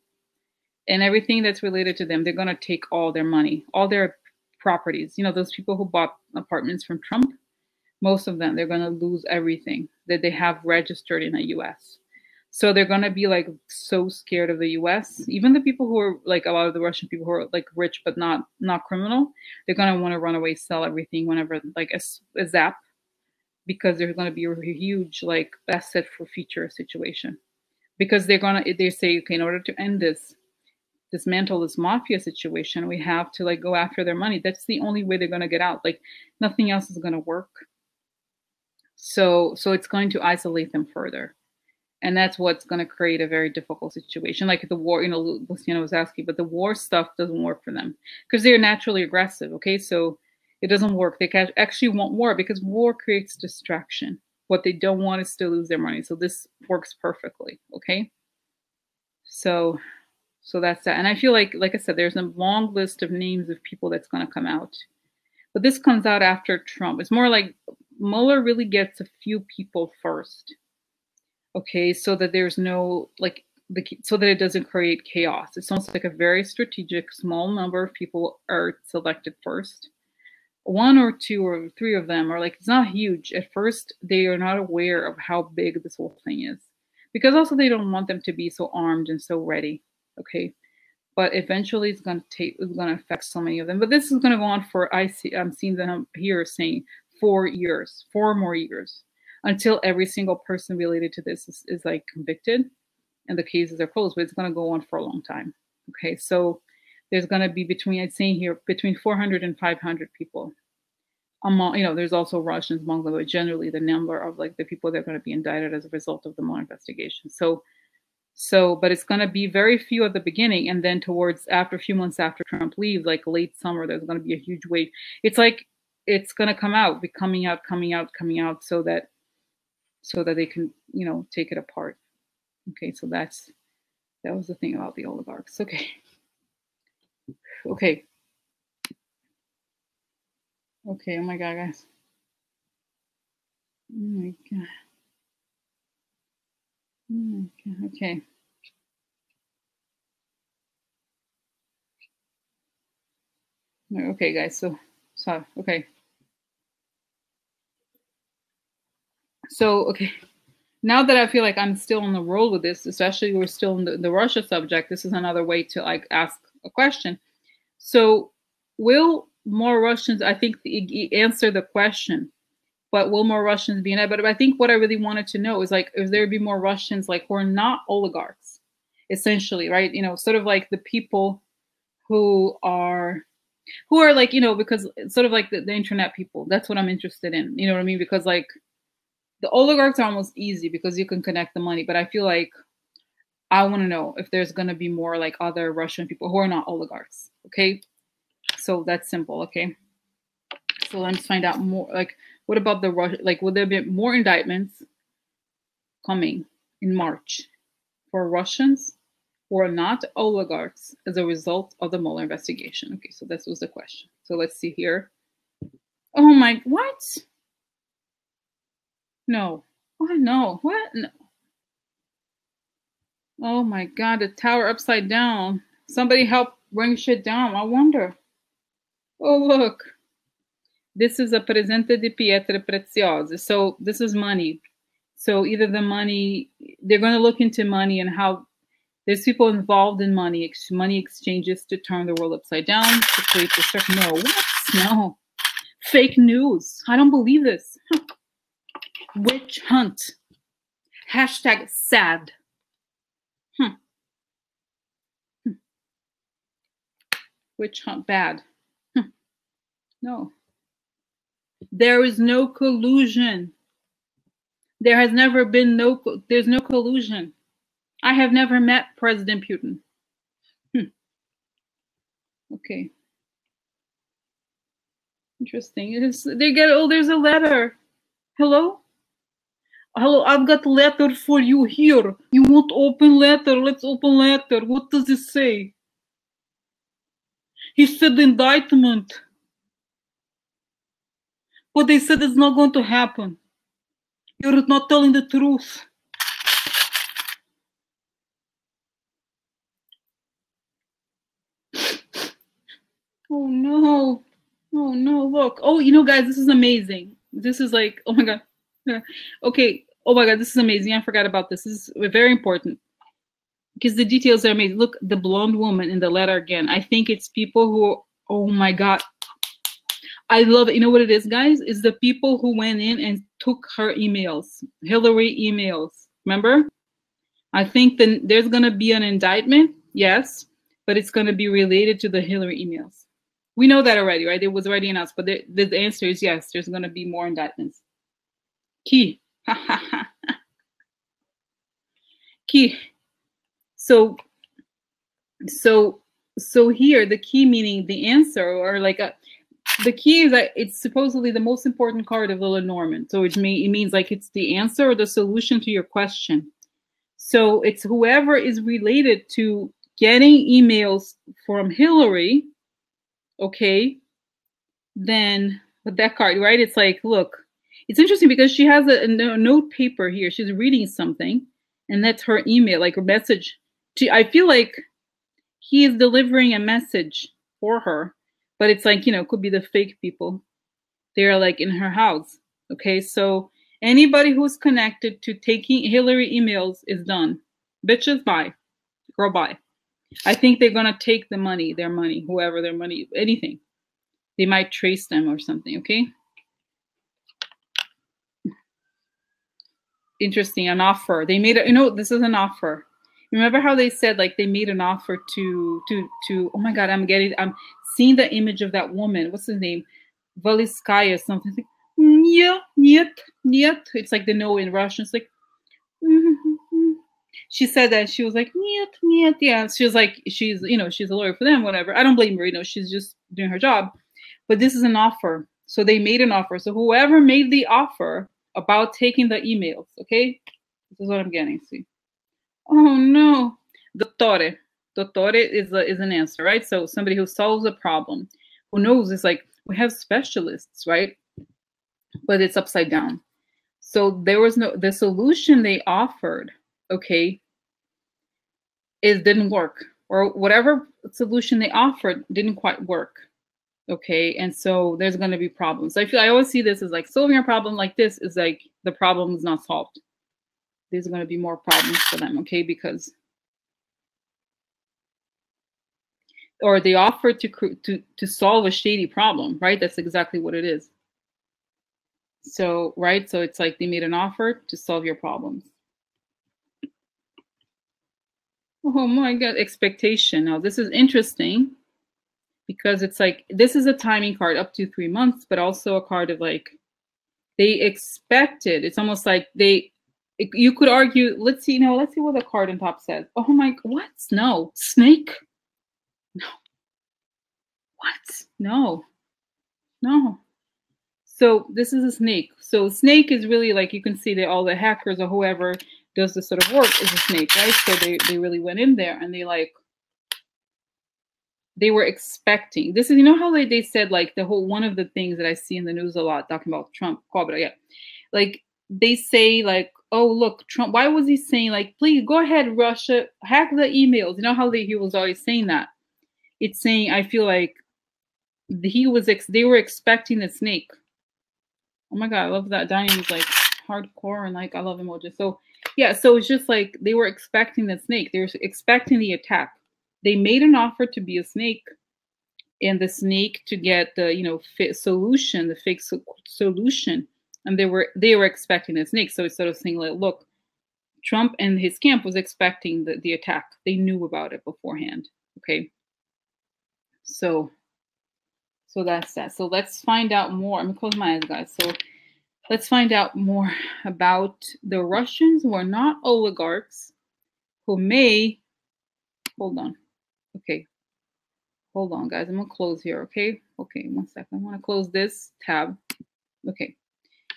and everything that's related to them. They're going to take all their money, all their properties. You know, those people who bought apartments from Trump, most of them, they're going to lose everything that they have registered in the US. So they're going to be like so scared of the US. Even the people who are like a lot of the Russian people who are like rich but not criminal, they're going to want to run away, sell everything whenever like a zap, because there's going to be a huge like asset for future situation. Because they say, okay, in order to end dismantle this mafia situation, we have to like go after their money. That's the only way they're going to get out. Like nothing else is going to work. So it's going to isolate them further. And that's what's going to create a very difficult situation. Like the war, Luciana was asking, but the war stuff doesn't work for them because they're naturally aggressive. Okay, so it doesn't work. They actually want war because war creates distraction. What they don't want is to lose their money. So this works perfectly. Okay, so that's that. And I feel like I said, there's a long list of names of people that's going to come out. But this comes out after Trump. It's more like Mueller really gets a few people first. Okay, so that there's no so that it doesn't create chaos. It's almost like a very strategic, small number of people are selected first. One or two or three of them are like, it's not huge. At first, they are not aware of how big this whole thing is. Because also they don't want them to be so armed and so ready. Okay. But eventually it's going to affect so many of them. But this is going to go on for, I'm seeing them here saying 4 years, 4 more years, until every single person related to this is like convicted and the cases are closed. But it's going to go on for a long time. Okay, so there's going to be between 400 and 500 people. There's also Russians among them, but generally the number of like the people that are going to be indicted as a result of the Mueller investigation. But it's going to be very few at the beginning, and then after a few months after Trump leaves, like late summer, there's going to be a huge wave. It's like it's going to be coming out, so that they can take it apart. Okay, so that was the thing about the oligarchs. Okay. Oh my God, guys. Oh my God. Okay. Okay, guys. Okay. Okay. Now that I feel like I'm still on the roll with this, especially we're still in the Russia subject, this is another way to like ask a question. So will more Russians, I think, answer the question, but will more Russians be in it? But I think what I really wanted to know is like, if there be more Russians like who are not oligarchs, essentially, right? Sort of like the people who are like, because sort of like the internet people. That's what I'm interested in. You know what I mean? Because like the oligarchs are almost easy because you can connect the money. But I feel like I want to know if there's going to be more like other Russian people who are not oligarchs. Okay. So that's simple. Okay. So let's find out more. Like, what about the Russia? Like, will there be more indictments coming in March for Russians who are not oligarchs as a result of the Mueller investigation? Okay, so this was the question. So let's see here. Oh my, what? No. What? No. What? No. Oh my God, the tower upside down. Somebody help bring shit down. I wonder. Oh, look. This is a presente di pietre preziose. So this is money. So either the money, they're going to look into money and how there's people involved in money, money exchanges to turn the world upside down, to create the circle. No, what? No. Fake news. I don't believe this. Witch hunt. Hashtag sad. Witch hunt bad. No. There is no collusion. There has never been there's no collusion. I have never met President Putin. Okay. Interesting. There's a letter. Hello? Hello, I've got a letter for you here. You want open letter? Let's open letter. What does it say? He said indictment. But they said it's not going to happen. You're not telling the truth. Oh no. Oh no, look. Oh, guys, this is amazing. This is like, oh my God. Okay. Oh my God, this is amazing. I forgot about this. This is very important because the details are amazing. Look, the blonde woman in the letter again. I think it's people who, oh my God. I love it. You know what it is, guys? It's the people who went in and took her emails, Hillary emails. Remember? I think then there's going to be an indictment. Yes. But it's going to be related to the Hillary emails. We know that already, right? It was already announced, but the answer is yes, there's going to be more indictments. Key. Key. So here, the key meaning the answer, or like the key is that it's supposedly the most important card of the Lenormand. So it means like it's the answer or the solution to your question. So it's whoever is related to getting emails from Hillary, okay, then with that card, right? It's like, look, it's interesting because she has a note paper here. She's reading something, and that's her email, like a message. I feel like he is delivering a message for her, but it's like, could be the fake people. They're like in her house. Okay, so anybody who's connected to taking Hillary emails is done. Bitches, bye. Girl, bye. I think they're going to take their money, whoever their money, anything. They might trace them or something, okay? Interesting, an offer. They made this is an offer. Remember how they said like they made an offer to oh my God, I'm seeing the image of that woman. What's his name? Valiskaya something. It's like, niet. It's like the no in Russian. It's like, she said that she was like, niet. Yeah, she was like, she's a lawyer for them, whatever. I don't blame her. She's just doing her job. But this is an offer. So they made an offer. So whoever made the offer about taking the emails, okay? This is what I'm getting. See. Oh no. Dottore. Dottore is an answer, right? So somebody who solves a problem, who knows. It's like we have specialists, right? But it's upside down. So there was the solution they offered, okay, it didn't work. Or whatever solution they offered didn't quite work. Okay, and so there's going to be problems. I always see this as like solving a problem like this is like the problem is not solved. There's going to be more problems for them, okay? Because, or they offer to solve a shady problem, right? That's exactly what it is. So, right? So it's like they made an offer to solve your problems. Oh my God, expectation. Now this is interesting. Because it's like, this is a timing card up to 3 months, but also a card of like, they expected, it's almost like you could argue, let's see what the card on top says. Oh my, what? No. Snake? No. What? No. No. So this is a snake. So snake is really like, you can see that all the hackers or whoever does this sort of work is a snake, right? So they really went in there and they were expecting. This is, how they said like one of the things that I see in the news a lot talking about Trump, Cobra, yeah. Like they say like, oh look, Trump. Why was he saying like, please go ahead, Russia, hack the emails? You know how he was always saying that. It's saying I feel like they were expecting the snake. Oh my god, I love that. Diane's like hardcore and like I love emojis. So yeah, so it's just like they were expecting the snake. They were expecting the attack. They made an offer to be a snake, and the snake to get the solution, the fake solution, and they were expecting the snake. So instead of saying like, look, Trump and his camp was expecting the attack. They knew about it beforehand. Okay, so that's that. So let's find out more. I'm gonna close my eyes, guys. So let's find out more about the Russians who are not oligarchs, who may hold on. Okay, hold on, guys. I'm gonna close here. Okay, 1 second. I want to close this tab. Okay,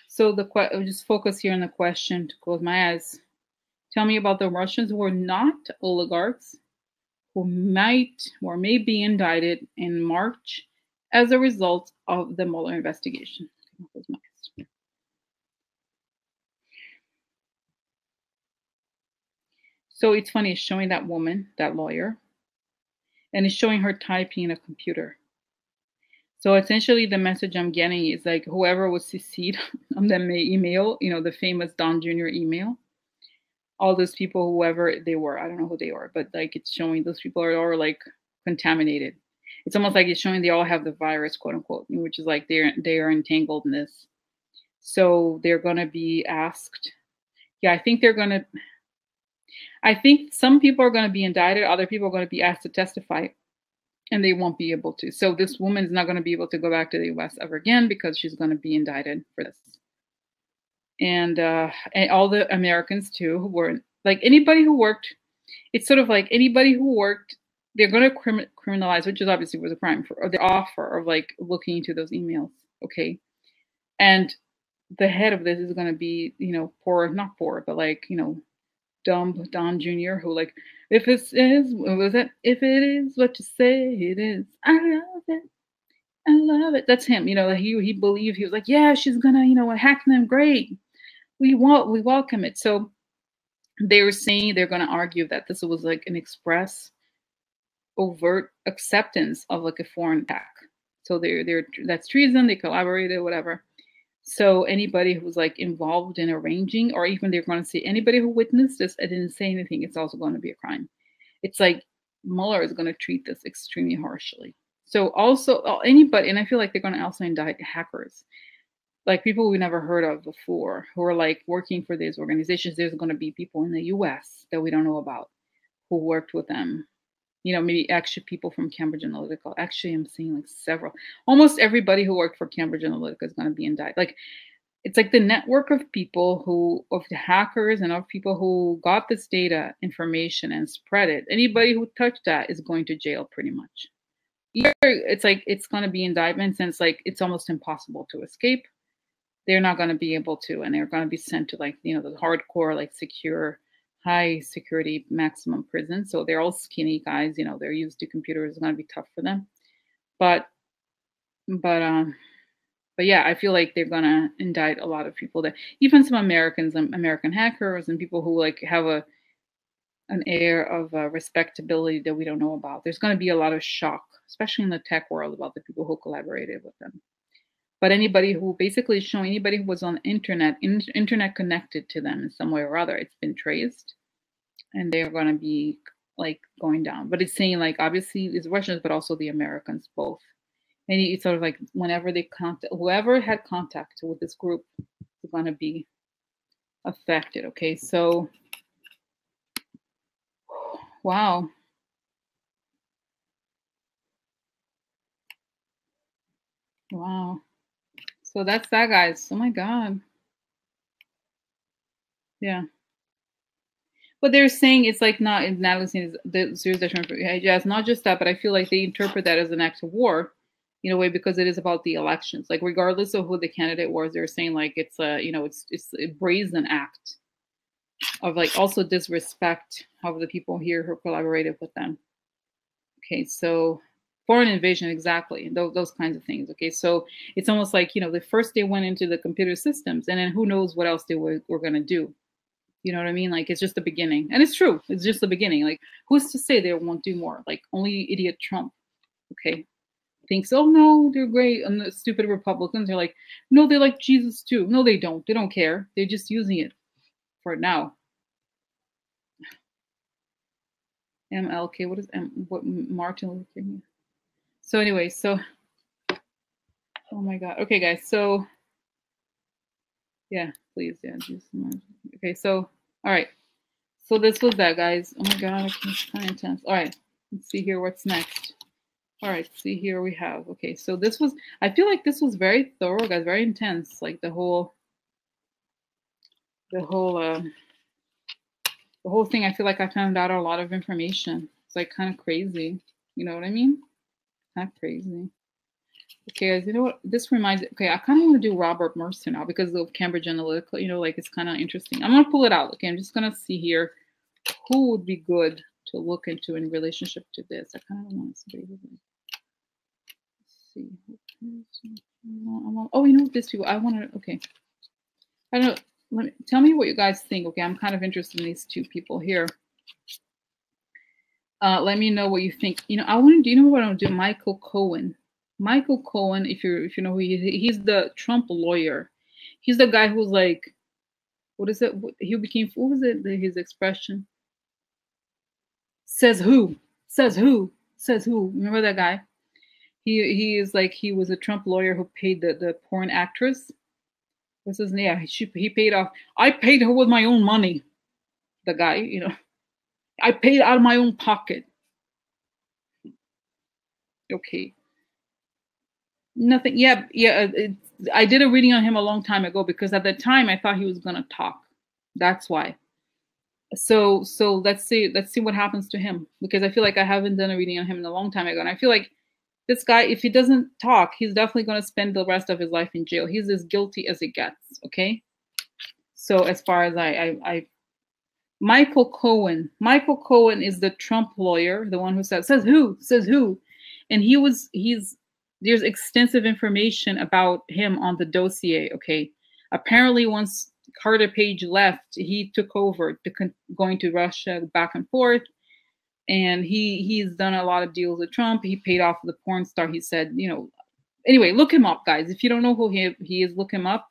so I'll just focus here on the question to close my eyes. Tell me about the Russians who are not oligarchs, who might or may be indicted in March as a result of the Mueller investigation. So it's funny, it's showing that woman, that lawyer, and it's showing her typing in a computer. So essentially the message I'm getting is like whoever was CC'd on the email, the famous DonJr email, all those people, whoever they were, I don't know who they are, but like it's showing those people are all like contaminated. It's almost like it's showing they all have the virus, quote unquote, which is like they are entangled in this. So they're going to be asked. Yeah, I think some people are going to be indicted. Other people are going to be asked to testify, and they won't be able to. So this woman is not going to be able to go back to the U.S. ever again because she's going to be indicted for this. And all the Americans too, who were like anybody who worked. It's sort of like anybody who worked. They're going to criminalize, which is obviously was a crime, or the offer of like looking into those emails. Okay, and the head of this is going to be not poor, but like dumb DonJr, who like if it is what was it? If it is what you say it is, I love it. I love it. That's him. He believed, he was like, yeah, she's gonna hack them. Great. We welcome it. So they were saying they're gonna argue that this was like an express overt acceptance of like a foreign attack. So that's treason, they collaborated, whatever. So anybody who's like involved in arranging, or even they're going to say anybody who witnessed this and didn't say anything, it's also going to be a crime. It's like Mueller is going to treat this extremely harshly. So also anybody, and I feel like they're going to also indict hackers, like people we never heard of before, who are like working for these organizations. There's going to be people in the U.S. that we don't know about who worked with them. Maybe actually people from Cambridge Analytica. Actually, I'm seeing like almost everybody who worked for Cambridge Analytica is going to be indicted. Like, it's like the network of people of the hackers and of people who got this data information and spread it. Anybody who touched that is going to jail pretty much. It's like, it's going to be indictments, and it's like, it's almost impossible to escape. They're not going to be able to, and they're going to be sent to like, the hardcore, like secure, high security maximum prison. So they're all skinny guys, they're used to computers. It's going to be tough for them. But yeah, I feel like they're going to indict a lot of people, that even some Americans, American hackers, and people who like have an air of respectability that we don't know about. There's going to be a lot of shock, especially in the tech world, about the people who collaborated with them. But anybody who basically is showing anybody who was on the internet connected to them in some way or other, it's been traced, and they are going to be like going down. But it's saying like obviously it's Russians, but also the Americans both. And it's sort of like whenever they whoever had contact with this group is going to be affected. Okay, so wow. Wow. So that's that, guys. Oh my God. Yeah. But they're saying it's like not listening the serious detriment. Yeah, it's not just that, but I feel like they interpret that as an act of war in a way, because it is about the elections. Like regardless of who the candidate was, they're saying like it's a it's a brazen act of like also disrespect of the people here who collaborated with them. Okay, so Foreign invasion, exactly. Those kinds of things. Okay, so it's almost like, the first they went into the computer systems, and then who knows what else they were going to do. You know what I mean? Like, it's just the beginning, and it's true. It's just the beginning. Like, who's to say they won't do more? Like, only idiot Trump. Okay, thinks, oh no, they're great, and the stupid Republicans are like, no, they like Jesus too. No, they don't. They don't care. They're just using it for now. MLK. What is what Martin Luther King? So anyway, so oh my God. Okay, guys. So yeah, please, yeah. Just, okay, so all right. So this was that, guys. Oh my God, it's kind of intense. All right, let's see here. What's next? All right, see here we have. Okay, so this was. I feel like this was very thorough, guys. Very intense. Like the whole thing. I feel like I found out a lot of information. It's like kind of crazy. You know what I mean? Kind of crazy. Okay, guys, you know what? This reminds me. Okay, I kind of want to do Robert Mercer now because of Cambridge Analytica. Like it's kind of interesting. I'm going to pull it out. Okay, I'm just going to see here who would be good to look into in relationship to this. I kind of want to see. Let's see. Oh, this people. I want to. Okay. I don't know. Tell me what you guys think. Okay, I'm kind of interested in these two people here. Let me know what you think. I want to do. You know what I want to do? Michael Cohen. Michael Cohen, if you know who he is, he's the Trump lawyer. He's the guy who's like, what is it? He became, what was it? His expression? Says who? Says who? Says who? Remember that guy? He is like, he was a Trump lawyer who paid the porn actress. What's his name? Yeah, he paid off. I paid her with my own money. The guy, I paid out of my own pocket. Okay. Nothing. Yeah. I did a reading on him a long time ago because at the time I thought he was gonna talk. That's why. So let's see what happens to him because I feel like I haven't done a reading on him in a long time ago, and I feel like this guy, if he doesn't talk, he's definitely gonna spend the rest of his life in jail. He's as guilty as it gets. Okay. So as far as Michael Cohen is the Trump lawyer, the one who says who, and there's extensive information about him on the dossier. Okay, apparently once Carter Page left, he took over going to Russia back and forth, and he's done a lot of deals with Trump. He paid off the porn star. He said, anyway, look him up, guys. If you don't know who he is, look him up,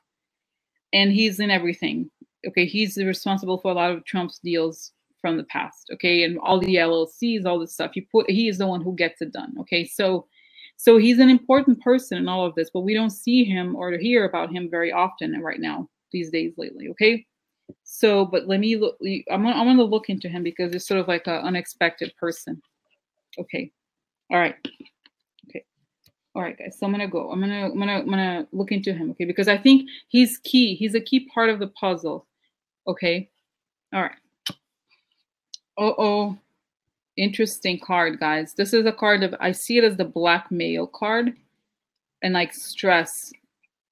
and he's in everything. Okay, he's responsible for a lot of Trump's deals from the past. Okay, and all the LLCs, all this stuff. He is the one who gets it done. Okay, so he's an important person in all of this, but we don't see him or hear about him very often right now these days lately. Okay, so but let me look. I'm gonna look into him because it's sort of like an unexpected person. Okay, all right. Okay. All right, guys. So I'm gonna look into him, okay? Because I think he's key. He's a key part of the puzzle. Okay. All right. Oh, interesting card, guys. This is a card I see it as the blackmail card, and like stress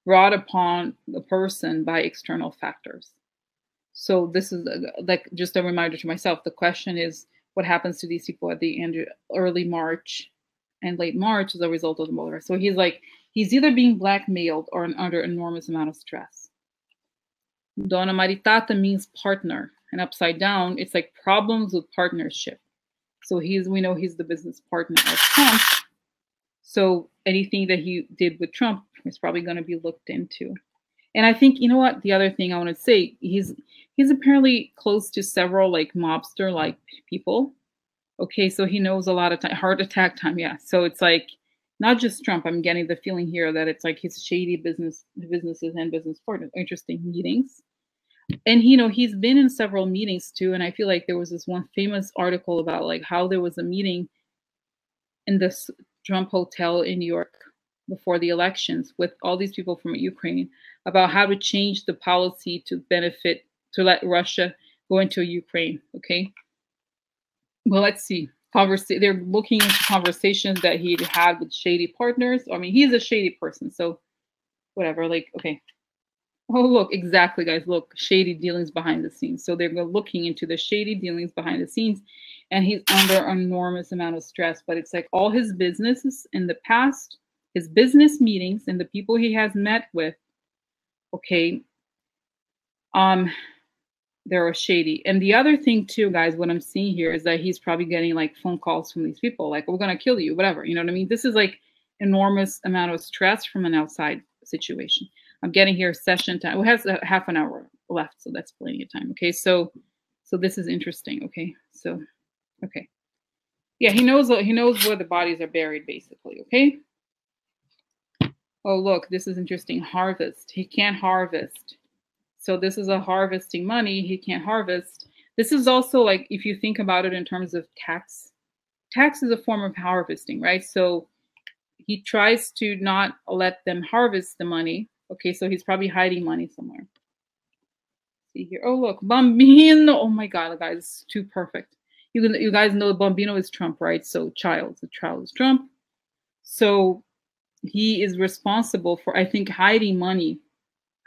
brought upon the person by external factors. So this is like just a reminder to myself. The question is, what happens to these people at the end, early March and late March as a result of the Mueller? So he's either being blackmailed or under enormous amount of stress. Donna Maritata means partner, and upside down, it's like problems with partnership. So we know he's the business partner of Trump. So anything that he did with Trump is probably going to be looked into. And I think, you know what, the other thing I want to say, he's apparently close to several like mobster like people. Okay, so he knows a lot of heart attack time. Yeah, so it's like not just Trump. I'm getting the feeling here that it's like his shady businesses and business partners. Interesting meetings. And he's been in several meetings too. And I feel like there was this one famous article about like how there was a meeting in this Trump hotel in New York before the elections with all these people from Ukraine about how to change the policy to let Russia go into Ukraine. Okay. Well, let's see. They're looking into conversations that he had with shady partners. I mean, he's a shady person, so whatever. Like, okay. Oh, look, exactly, guys. Look, shady dealings behind the scenes. So they're looking into the shady dealings behind the scenes, and he's under an enormous amount of stress. But it's like all his businesses in the past, his business meetings, and the people he has met with. Okay, um, they're shady. And the other thing too, guys, what I'm seeing here is that he's probably getting like phone calls from these people, like we're gonna kill you, whatever. You know what I mean? This is like enormous amount of stress from an outside situation. I'm getting here session time. We have a half an hour left, so that's plenty of time. Okay, so this is interesting. Okay, so okay, yeah, he knows where the bodies are buried, basically. Okay. Oh, look, this is interesting. Harvest. He can't harvest. So this is a harvesting money. He can't harvest. This is also like, if you think about it in terms of tax, tax is a form of harvesting, right? So he tries to not let them harvest the money. Okay, so he's probably hiding money somewhere. See here. Oh, look, Bambino. Oh my God, guys, it's too perfect. You guys know Bambino is Trump, right? So the child is Trump. So he is responsible for, I think, hiding money,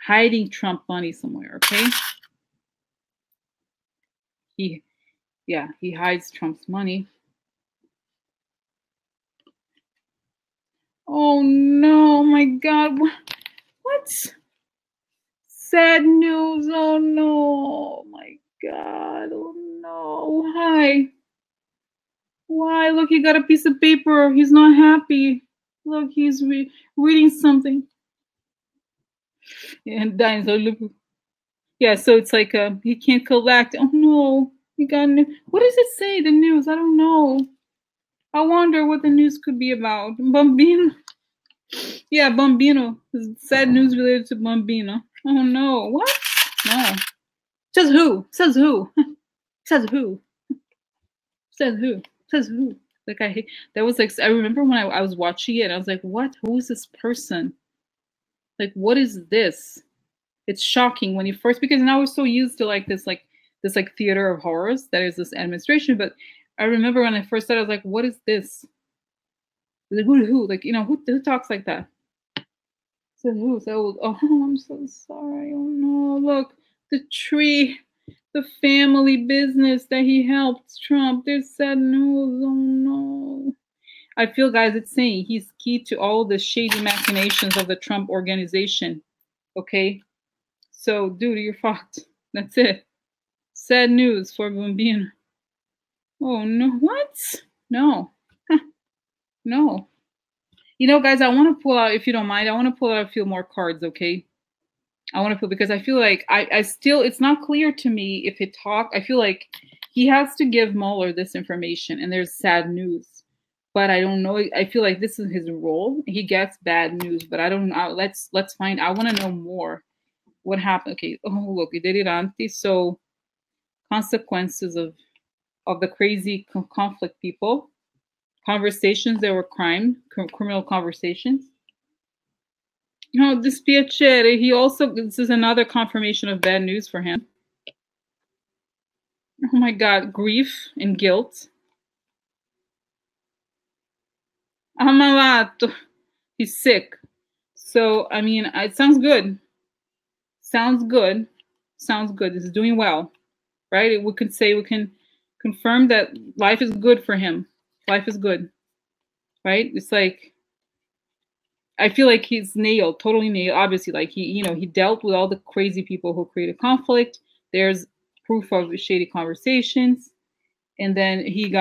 hiding Trump money somewhere. Okay. He hides Trump's money. Oh no, my God. What? Sad news. Oh no. Oh my God. Oh no. Why? Why? Look, he got a piece of paper. He's not happy. Look, he's reading something. And dying. So look. Yeah, so it's like he can't collect. Oh no. He got what does it say? The news? I don't know. I wonder what the news could be about. Bambino. Yeah, Bambino. Sad news related to Bambino. Oh no. What? No. Says who? Says who? Says who? Says who? Says who? Like I hate that was like I remember when I was watching it, I was like, what? Who is this person? Like, what is this? It's shocking when you first because now we're so used to this theater of horrors that is this administration. But I remember when I first started, I was like, what is this? Like who? Like, who talks like that? So who? So oh, I'm so sorry. Oh no, look, the tree, the family business that he helped Trump. There's sad news. Oh no. I feel, guys, it's saying he's key to all the shady machinations of the Trump organization. Okay? So, dude, you're fucked. That's it. Sad news for Bambino. Oh no. What? No. No. Guys, I want to pull out, if you don't mind, I want to pull out a few more cards, okay? I want to put because I feel like I still it's not clear to me if he I feel like he has to give Mueller this information and there's sad news. But I don't know. I feel like this is his role. He gets bad news, but I don't know. Let's find. I want to know more. What happened? Okay. Oh look, deliranti. So consequences of the crazy conflict people. Conversations that were criminal conversations. No, dispiacere. This is another confirmation of bad news for him. Oh my God, grief and guilt. Ammalato. He's sick. So, I mean, it sounds good. Sounds good. Sounds good. He's doing well, right? We can confirm that life is good for him. Life is good, right? It's like, I feel like he's nailed, totally nailed. Obviously, like he dealt with all the crazy people who created conflict. There's proof of shady conversations, and then he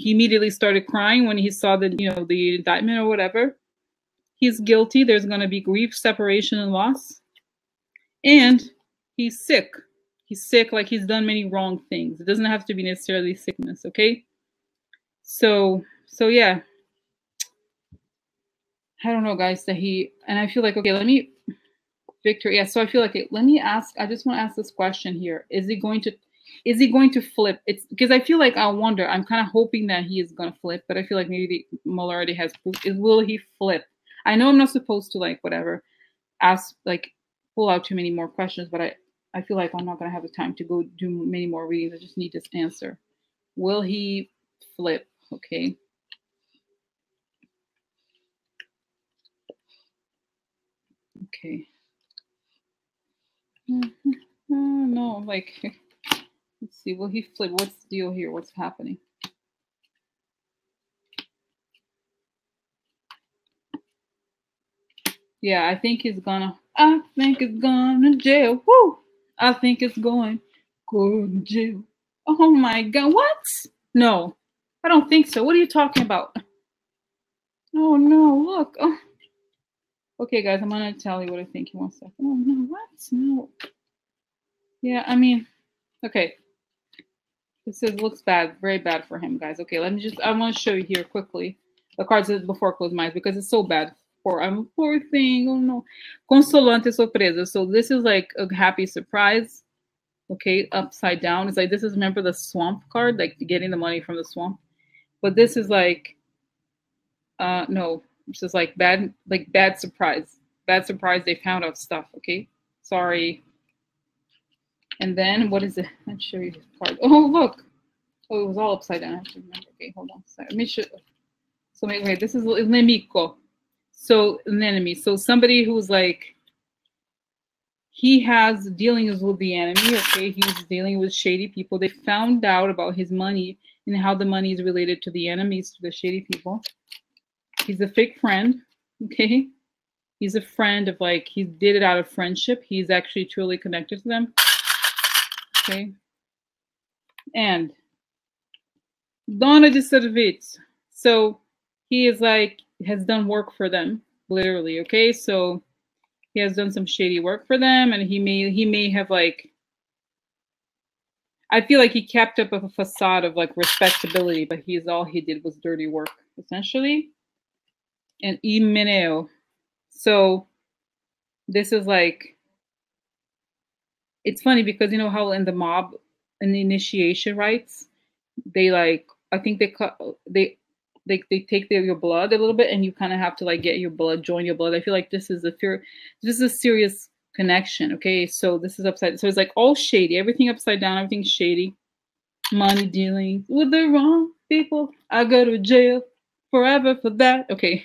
immediately started crying when he saw the indictment or whatever. He's guilty. There's going to be grief, separation, and loss, and he's sick. He's sick, like he's done many wrong things. It doesn't have to be necessarily sickness, okay? So yeah. I don't know, guys, and I feel like, okay, Victor, yeah, so I feel like, I just want to ask this question here. Is he going to flip? It's because I feel like I'm kind of hoping that he is going to flip, but I feel like maybe Mueller already has proof. Will he flip? I know I'm not supposed to pull out too many more questions, but I feel like I'm not going to have the time to go do many more readings. I just need this answer. Will he flip? Okay. Okay. No, like, let's see. Will he flip? What's the deal here? What's happening? Yeah, I think he's gonna. I think it's gonna jail. Woo! I think it's going to jail. Oh my God! What? No, I don't think so. What are you talking about? Oh no! Look. Oh. Okay, guys, I'm gonna tell you what I think in 1 second. Oh no! What? No. Yeah, I mean, okay. This looks bad, very bad for him, guys. Okay, let me just. I want to show you here quickly the cards before I close my eyes because it's so bad. I'm a poor thing. Oh no, consolante sorpresa. So this is like a happy surprise. Okay, upside down. It's like this is remember the swamp card, like getting the money from the swamp. But this is like, no, this is like bad surprise. Bad surprise. They found out stuff. Okay, sorry. And then what is it? Let's show you this card. Oh look. Oh, it was all upside down. I have to remember. Okay, hold on. Sorry. Let me show. So wait, this is nemico. So an enemy. So somebody who's like he has dealings with the enemy. Okay, he's dealing with shady people. They found out about his money and how the money is related to the enemies, to the shady people. He's a fake friend. Okay, he's a friend of like he did it out of friendship. He's actually truly connected to them. Okay, and Donna de Service. So he is like has done work for them, literally. Okay, so he has done some shady work for them, and he may have like I feel like he kept up a facade of like respectability, but all he did was dirty work essentially. And Imeneo. So this is like it's funny because you know how in the mob in the initiation rites they like I think they take your blood a little bit and you kind of have to like get your blood join your blood. I feel like this is a serious connection. Okay, so this is upside, so it's like all shady, everything upside down, everything's shady, money dealing with the wrong people, I go to jail forever for that. Okay,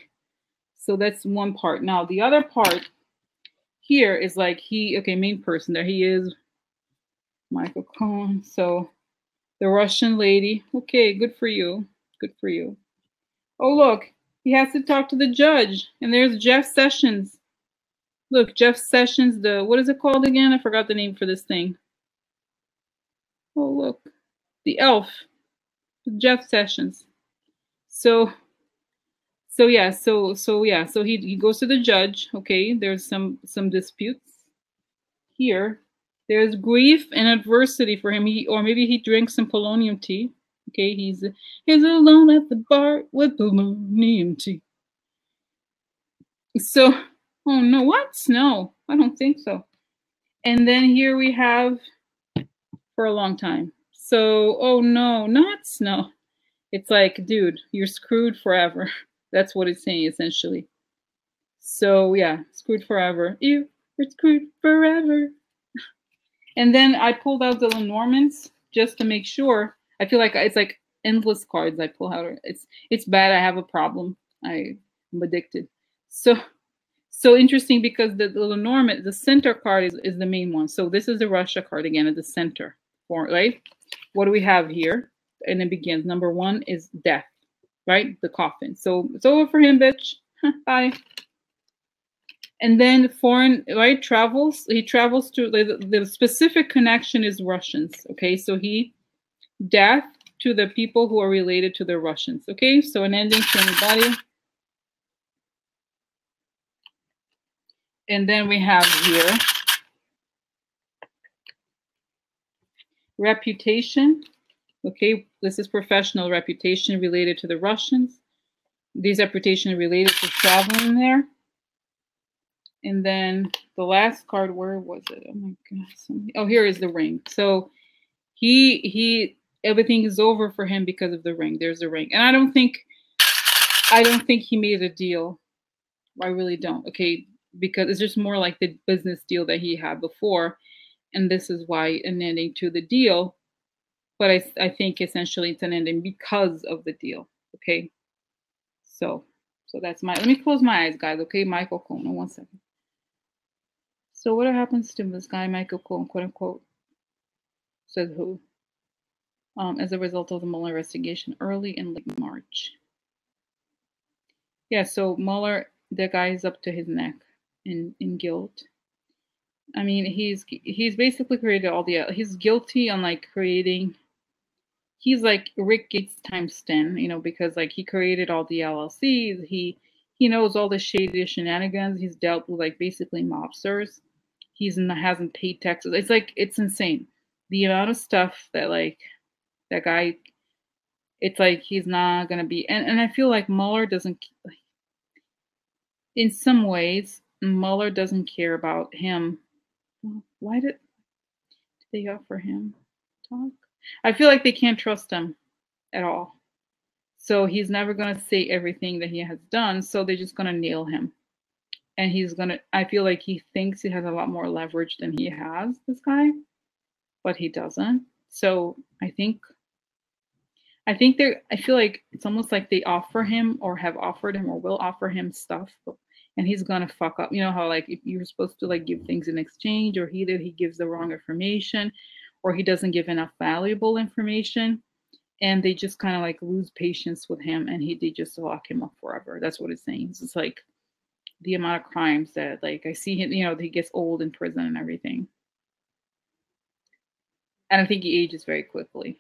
so that's one part. Now the other part here is like main person, there he is, Michael Cohen. So the Russian lady, okay, good for you, good for you. Oh, look, he has to talk to the judge. And there's Jeff Sessions. Look, Jeff Sessions, what is it called again? I forgot the name for this thing. Oh, look, the elf, Jeff Sessions. So he goes to the judge. Okay, there's some disputes here. There's grief and adversity for him. Or maybe he drinks some polonium tea. Okay, he's alone at the bar with polonium tea. So, oh no, what? No, I don't think so. And then here we have for a long time. So, oh no, not no. It's like, dude, you're screwed forever. That's what it's saying essentially. So yeah, screwed forever. You're screwed forever. And then I pulled out the Lenormands just to make sure. I feel like it's like endless cards I pull out. It's bad. I have a problem. I'm addicted. So interesting because the Lenormand, the center card is the main one. So this is the Russia card again at the center. Right? What do we have here? And it begins. Number one is death, right? The coffin. So it's over for him, bitch. Bye. And then foreign, right, travels. He travels to, the specific connection is Russians. Okay, so death to the people who are related to the Russians. Okay, so an ending to anybody. And then we have here reputation. Okay, this is professional reputation related to the Russians. These reputation related to traveling there. And then the last card, where was it? Oh my God. Oh, here is the ring. So he everything is over for him because of the ring. There's a ring. And I don't think he made a deal. I really don't. Okay, because it's just more like the business deal that he had before. And this is why an ending to the deal. But I think essentially it's an ending because of the deal. Okay. So that's let me close my eyes, guys. Okay, Michael Cohen, 1 second. So what happens to this guy, Michael Cohen, quote unquote, said who, as a result of the Mueller investigation early in late March? Yeah, so Mueller, the guy is up to his neck in guilt. I mean, he's basically created all the he's guilty on like creating. He's like Rick Gates times 10, because like he created all the LLCs. He knows all the shady shenanigans. He's dealt with like basically mobsters. Hasn't paid taxes. It's like it's insane. The amount of stuff that like that guy. It's like he's not gonna be. And I feel like Mueller doesn't. In some ways, Mueller doesn't care about him. Why did they offer him talk? I feel like they can't trust him at all. So he's never going to say everything that he has done. So they're just going to nail him. And I feel like he thinks he has a lot more leverage than he has, this guy, but he doesn't. So I feel like it's almost like they offer him or have offered him or will offer him stuff, and he's gonna fuck up. You know how like if you're supposed to like give things in exchange, or either he gives the wrong information, or he doesn't give enough valuable information, and they just kind of like lose patience with him, and they just lock him up forever. That's what it's saying. It's like the amount of crimes that like I see him. He gets old in prison and everything, and I think he ages very quickly.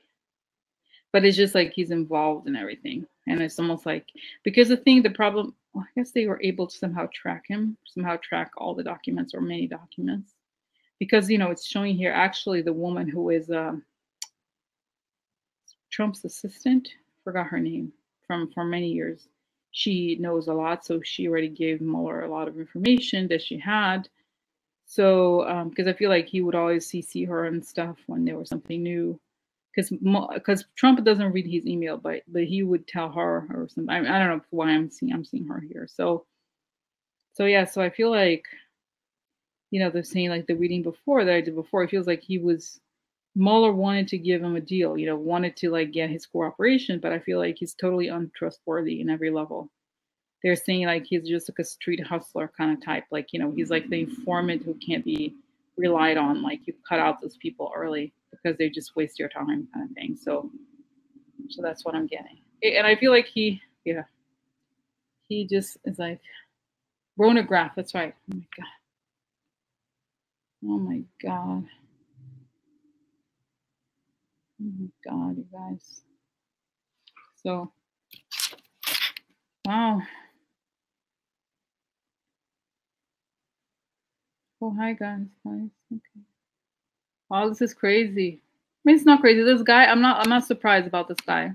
But it's just like he's involved in everything. And it's almost like because the problem, well, I guess they were able to somehow track all the documents or many documents. Because it's showing here actually the woman who is Trump's assistant, forgot her name, from for many years. She knows a lot, so she already gave Mueller a lot of information that she had. So, because I feel like he would always CC her and stuff when there was something new, because Trump doesn't read his email, but he would tell her or something. I don't know why I'm seeing her here. So yeah, so I feel like they're saying like the reading before that I did before. It feels like Mueller wanted to give him a deal, wanted to like get his cooperation, but I feel like he's totally untrustworthy in every level. They're saying like he's just like a street hustler kind of type, like he's like the informant who can't be relied on. Like you cut out those people early because they just waste your time, kind of thing. So that's what I'm getting, and I feel like he just is like Ronograph. That's right. Oh my god. Oh my god. Oh my god, you guys. So wow. Oh hi guys. Okay. Wow, this is crazy. I mean, it's not crazy. This guy, I'm not surprised about this guy.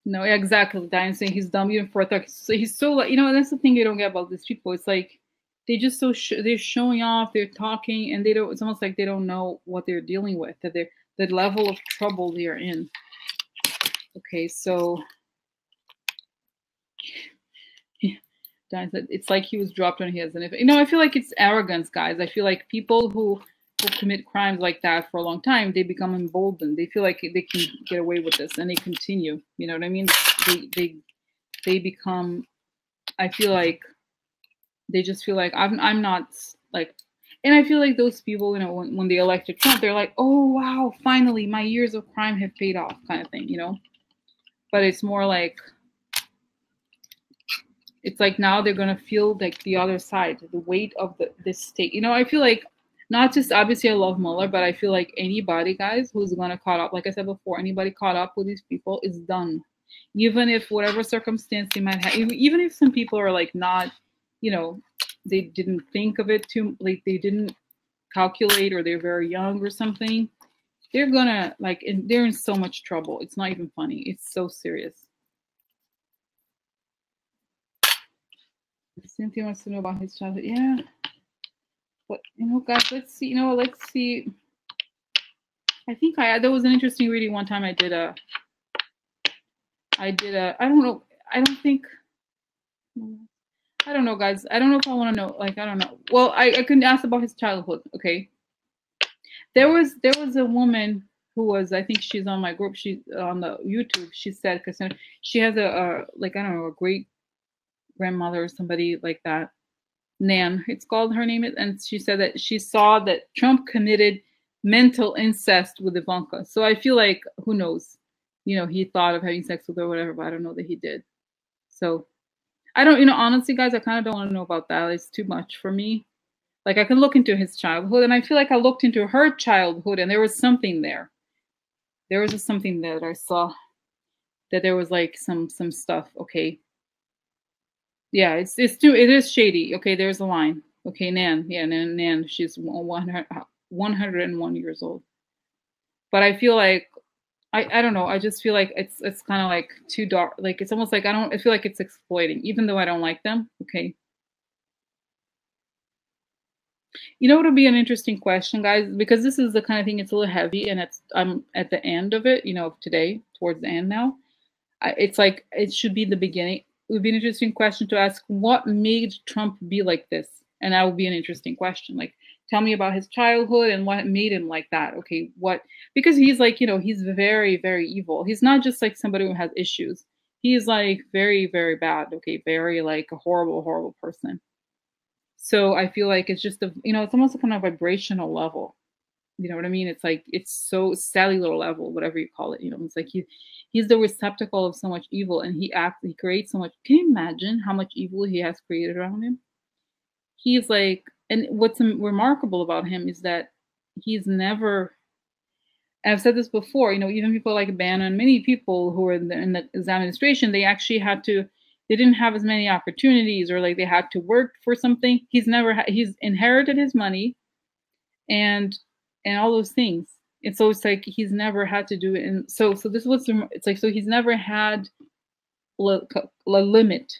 No, yeah, exactly. Diane's saying he's dumb even for a third. So he's so like, that's the thing you don't get about these people. It's like they just they're showing off, they're talking, and they don't. It's almost like they don't know what they're dealing with. That they're the level of trouble they're in. Okay, so Diane said it's like he was dropped on his. And I feel like it's arrogance, guys. I feel like people who commit crimes like that for a long time, they become emboldened. They feel like they can get away with this, and they continue. You know what I mean? They become. I feel like they just feel like I'm not like, and I feel like those people, when they elected Trump, they're like, oh wow, finally my years of crime have paid off, kind of thing, But it's more like. It's like now they're gonna feel like the other side, the weight of this state. I feel like not just obviously I love Mueller, but I feel like anybody, guys, who's gonna caught up, like I said before, anybody caught up with these people is done. Even if whatever circumstance they might have, even if some people are like not, they didn't think of it too, like they didn't calculate or they're very young or something, they're gonna they're in so much trouble. It's not even funny. It's so serious. Cynthia wants to know about his childhood. Yeah. But guys, let's see. Let's see. I think there was an interesting reading one time. I don't know. I don't think. I don't know, guys. I don't know if I want to know. Like, I don't know. Well, I couldn't ask about his childhood. Okay. There was a woman who was, I think she's on my group. She's on the YouTube. She said because she has a like I don't know, a great grandmother or somebody like that Nan, it's called, her name is, and she said that she saw that Trump committed mental incest with Ivanka. So I feel like, who knows? You know, he thought of having sex with her or whatever, but I don't know that he did. So I don't, honestly, guys, I kind of don't want to know about that. It's too much for me. Like, I can look into his childhood, and I feel like I looked into her childhood, and there was something there. There was just something that I saw, that there was like some stuff. Okay, yeah, it is shady. Okay, there's a line. Okay, Nan, yeah, Nan, she's 101 years old. But I feel like I don't know. I just feel like it's kind of like too dark. Like, it's almost like I feel like it's exploiting, even though I don't like them. Okay. You know what would be an interesting question, guys? Because this is the kind of thing, it's a little heavy, and I'm at the end of it, today, towards the end now. It's like it should be the beginning. It would be an interesting question to ask: what made Trump be like this? And that would be an interesting question. Like, tell me about his childhood and what made him like that. Okay, what? Because he's like, he's very, very evil. He's not just like somebody who has issues. He's like very, very bad. Okay, very like a horrible, horrible person. So I feel like it's just it's almost a kind of vibrational level. You know what I mean? It's like it's so cellular level, whatever you call it. It's like he's the receptacle of so much evil, and he creates so much. Can you imagine how much evil he has created around him? He's like, and what's remarkable about him is that he's never. And I've said this before. Even people like Bannon, many people who were in the administration, they actually they didn't have as many opportunities, or like they had to work for something. He's inherited his money, and all those things. And so it's like he's never had to do it. And so this was, it's like, so he's never had a limit,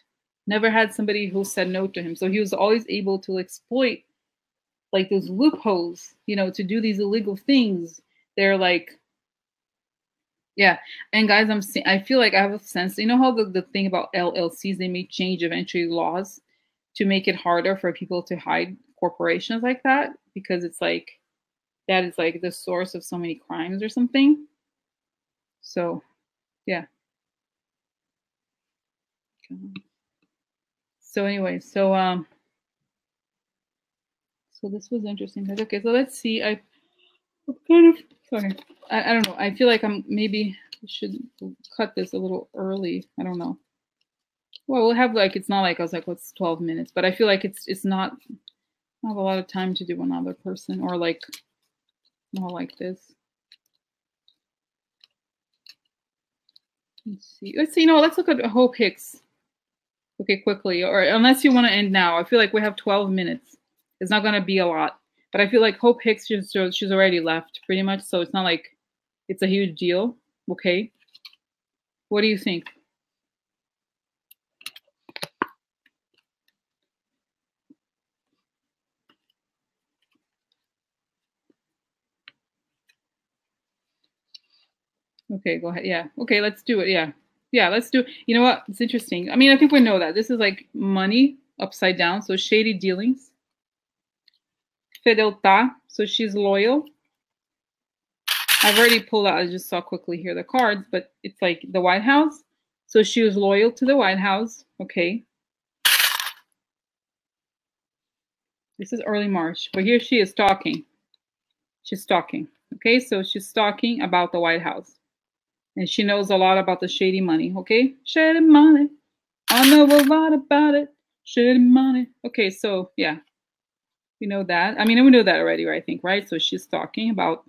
never had somebody who said no to him. So he was always able to exploit like those loopholes, to do these illegal things. They're like, yeah. And guys, I feel like I have a sense, how the thing about LLCs, they may change eventually laws to make it harder for people to hide corporations like that, because it's like, that is like the source of so many crimes or something. So, yeah. So anyway, so this was interesting. Okay, so let's see. I'm kind of sorry. I don't know. I feel like maybe we should cut this a little early. I don't know. Well, we'll have like, it's not like I was like, what's 12 minutes? But I feel like it's not a lot of time to do another person, or like more like this. Let's see. Let's look at Hope Hicks. Okay, quickly, or unless you want to end now. I feel like we have 12 minutes. It's not going to be a lot, but I feel like Hope Hicks, she's already left pretty much, so it's not like it's a huge deal. Okay, what do you think? Okay, go ahead. Yeah. Okay, let's do it. Yeah. Yeah, let's do it. You know what? It's interesting. I mean, I think we know that. This is like money upside down. So shady dealings. Fedelta. So she's loyal. I've already pulled out, I just saw quickly here the cards, but it's like the White House. So she was loyal to the White House. Okay. This is early March, but here she is talking. She's talking. Okay, so she's talking about the White House. And she knows a lot about the shady money. Okay, shady money. I know a lot about it. Shady money. Okay, so yeah, we know that. I mean, we know that already, I think, right? So she's talking about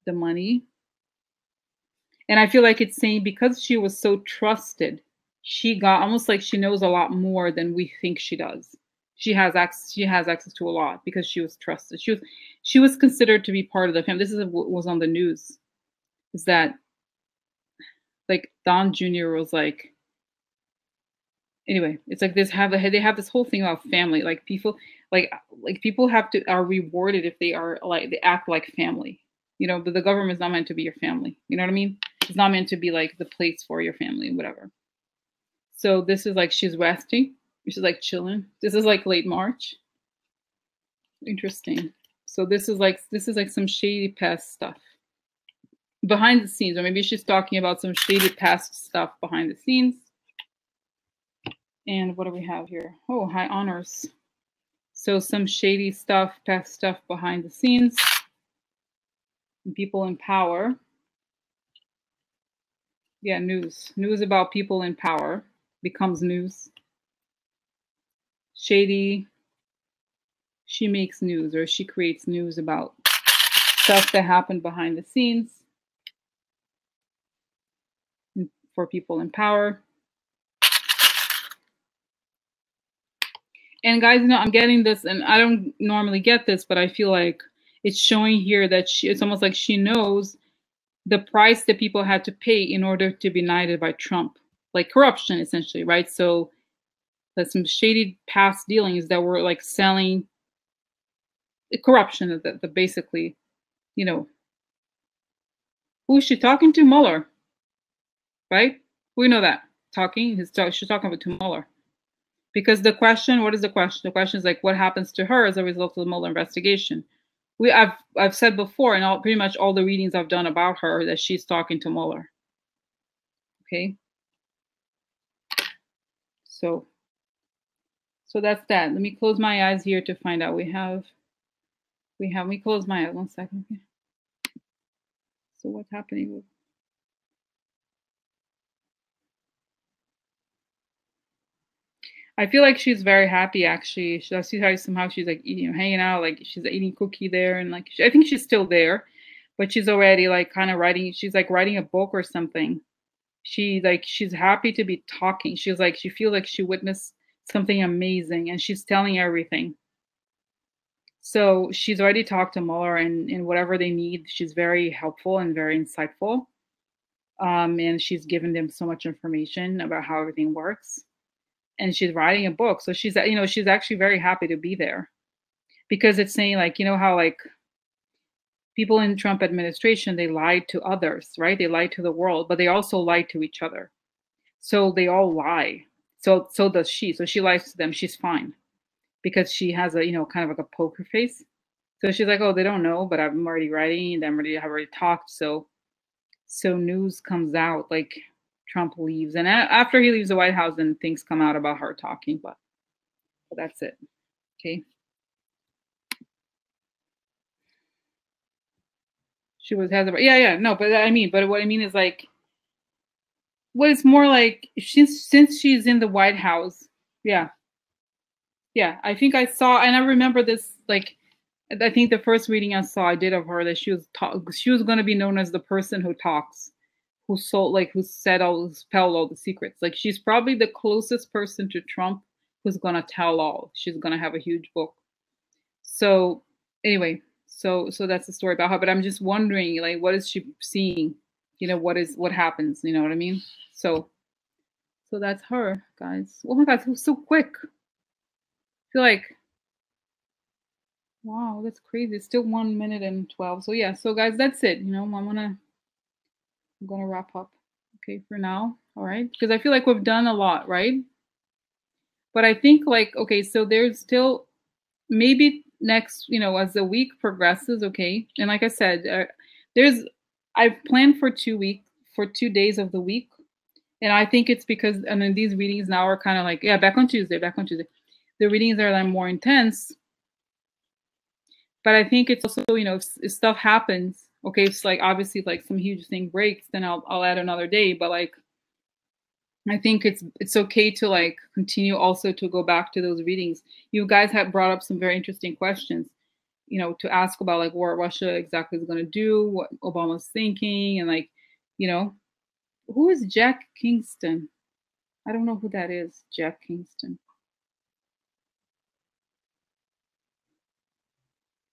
the money. And I feel like it's saying because she was so trusted, she got almost like she knows a lot more than we think she does. She has access to a lot because she was trusted. She was considered to be part of the family. This is what was on the news. Is that like DonJr was like, anyway, it's like they have this whole thing about family. Like people people are rewarded if they act like family. But the government is not meant to be your family. You know what I mean? It's not meant to be like the place for your family, whatever. So this is like she's resting. She's like chilling. This is like late March. Interesting. So this is like some shady past stuff behind the scenes, or maybe she's talking about some shady past stuff behind the scenes. And what do we have here? Oh, high honors. So some shady stuff, past stuff behind the scenes. And people in power. Yeah, news. News about people in power becomes news. Shady. She makes news, or she creates news about stuff that happened behind the scenes for people in power. And guys, you know, I'm getting this, and I don't normally get this, but I feel like it's showing here that it's almost like she knows the price that people had to pay in order to be knighted by Trump, like corruption, essentially, right? So there's some shady past dealings that were like selling corruption, that basically, you know, who is she talking to? Mueller, right? We know that. She's talking about to Mueller. Because the question, what is the question? The question is like, what happens to her as a result of the Mueller investigation? I've said before in pretty much all the readings I've done about her that she's talking to Mueller. Okay. So that's that. Let me close my eyes here to find out. Let me close my eyes 1 second. Okay. So what's happening with I feel like she's very happy actually. I see how somehow she's like eating, hanging out, like she's eating cookie there, and like I think she's still there, but she's already like kind of writing. She's like writing a book or something. She's happy to be talking. She's like she feels like she witnessed something amazing, and she's telling everything. So she's already talked to Mueller, and whatever they need, she's very helpful and very insightful. And she's given them so much information about how everything works. And she's writing a book. So she's actually very happy to be there because it's saying like, you know, how like people in Trump administration, they lied to others, right? They lied to the world, but they also lied to each other. So they all lie. So does she. So she lies to them. She's fine because she has a, you know, kind of like a poker face. So she's like, oh, they don't know, but I'm already writing. I've already talked. So news comes out like Trump leaves, and after he leaves the White House, then things come out about her talking. But that's it. Okay. She has a yeah no, but what I mean is like, what it's more like since she's in the White House, yeah. I think I saw, and I remember this like. I think the first reading I did of her that she was going to be known as the person who talks, who spelled all the secrets. Like she's probably the closest person to Trump who's going to tell all. She's going to have a huge book. So anyway, so that's the story about her. But I'm just wondering, like, what is she seeing? You know, what happens? You know what I mean? So that's her, guys. Oh my God, it was so quick. I feel like. Wow, that's crazy. It's still 1 minute and 12. So yeah, so guys, that's it. You know, I'm gonna wrap up. Okay, for now. All right. Because I feel like we've done a lot, right? But I think like, okay, so there's still maybe next, you know, as the week progresses, okay. And like I said, I've planned for 2 days of the week. And I think it's because, and then these readings now are kind of like, yeah, back on Tuesday. The readings are like more intense. But I think it's also, you know, if stuff happens, okay, it's like obviously like some huge thing breaks, then I'll add another day. But like, I think it's okay to like continue also to go back to those readings. You guys have brought up some very interesting questions, you know, to ask about like what Russia exactly is going to do, what Obama's thinking, and like, you know, who is Jack Kingston? I don't know who that is, Jack Kingston.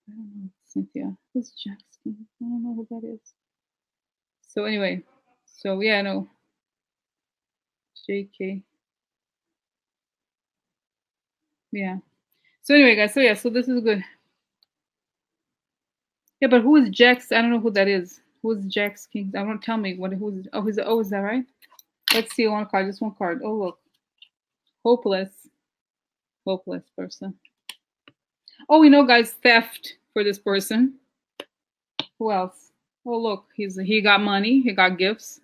I don't know, Cynthia. Who's Jackson? I don't know who that is. So anyway, so yeah, no. JK. Yeah. So anyway, guys. So yeah, so this is good. Yeah, but who is Jax? I don't know who that is. Who is Jax King? I don't tell me what. Who's? Oh, is that right? Let's see one card. Just one card. Oh look, hopeless person. Oh, we know, guys, theft for this person. Who else? Oh look, he got money. He got gifts.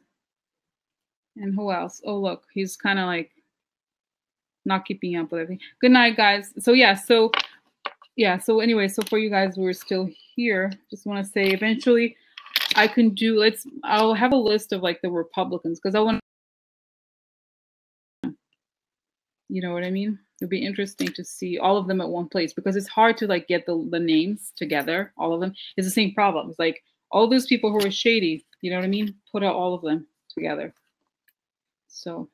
And who else? Oh look, he's kind of like not keeping up with everything. Good night, guys. So yeah, so yeah, so anyway, so for you guys who are still here, just want to say eventually I can do, I'll have a list of like the Republicans because I want, you know what I mean? It'd be interesting to see all of them at one place because it's hard to like get the names together. All of them. It's the same problem. It's like all those people who are shady, you know what I mean? Put out all of them together. So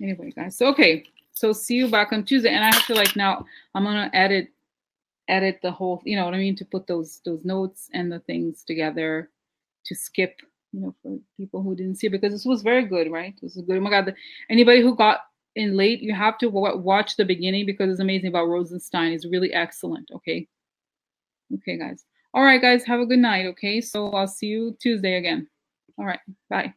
anyway, guys. So okay. So see you back on Tuesday. And I have to like now I'm gonna edit the whole, you know what I mean, to put those notes and the things together to skip, you know, for people who didn't see it because this was very good, right? This is good. Oh my God, anybody who got in late, you have to watch the beginning because it's amazing about Rosenstein. It's really excellent. Okay. Okay, guys. All right, guys. Have a good night. Okay. So I'll see you Tuesday again. All right. Bye.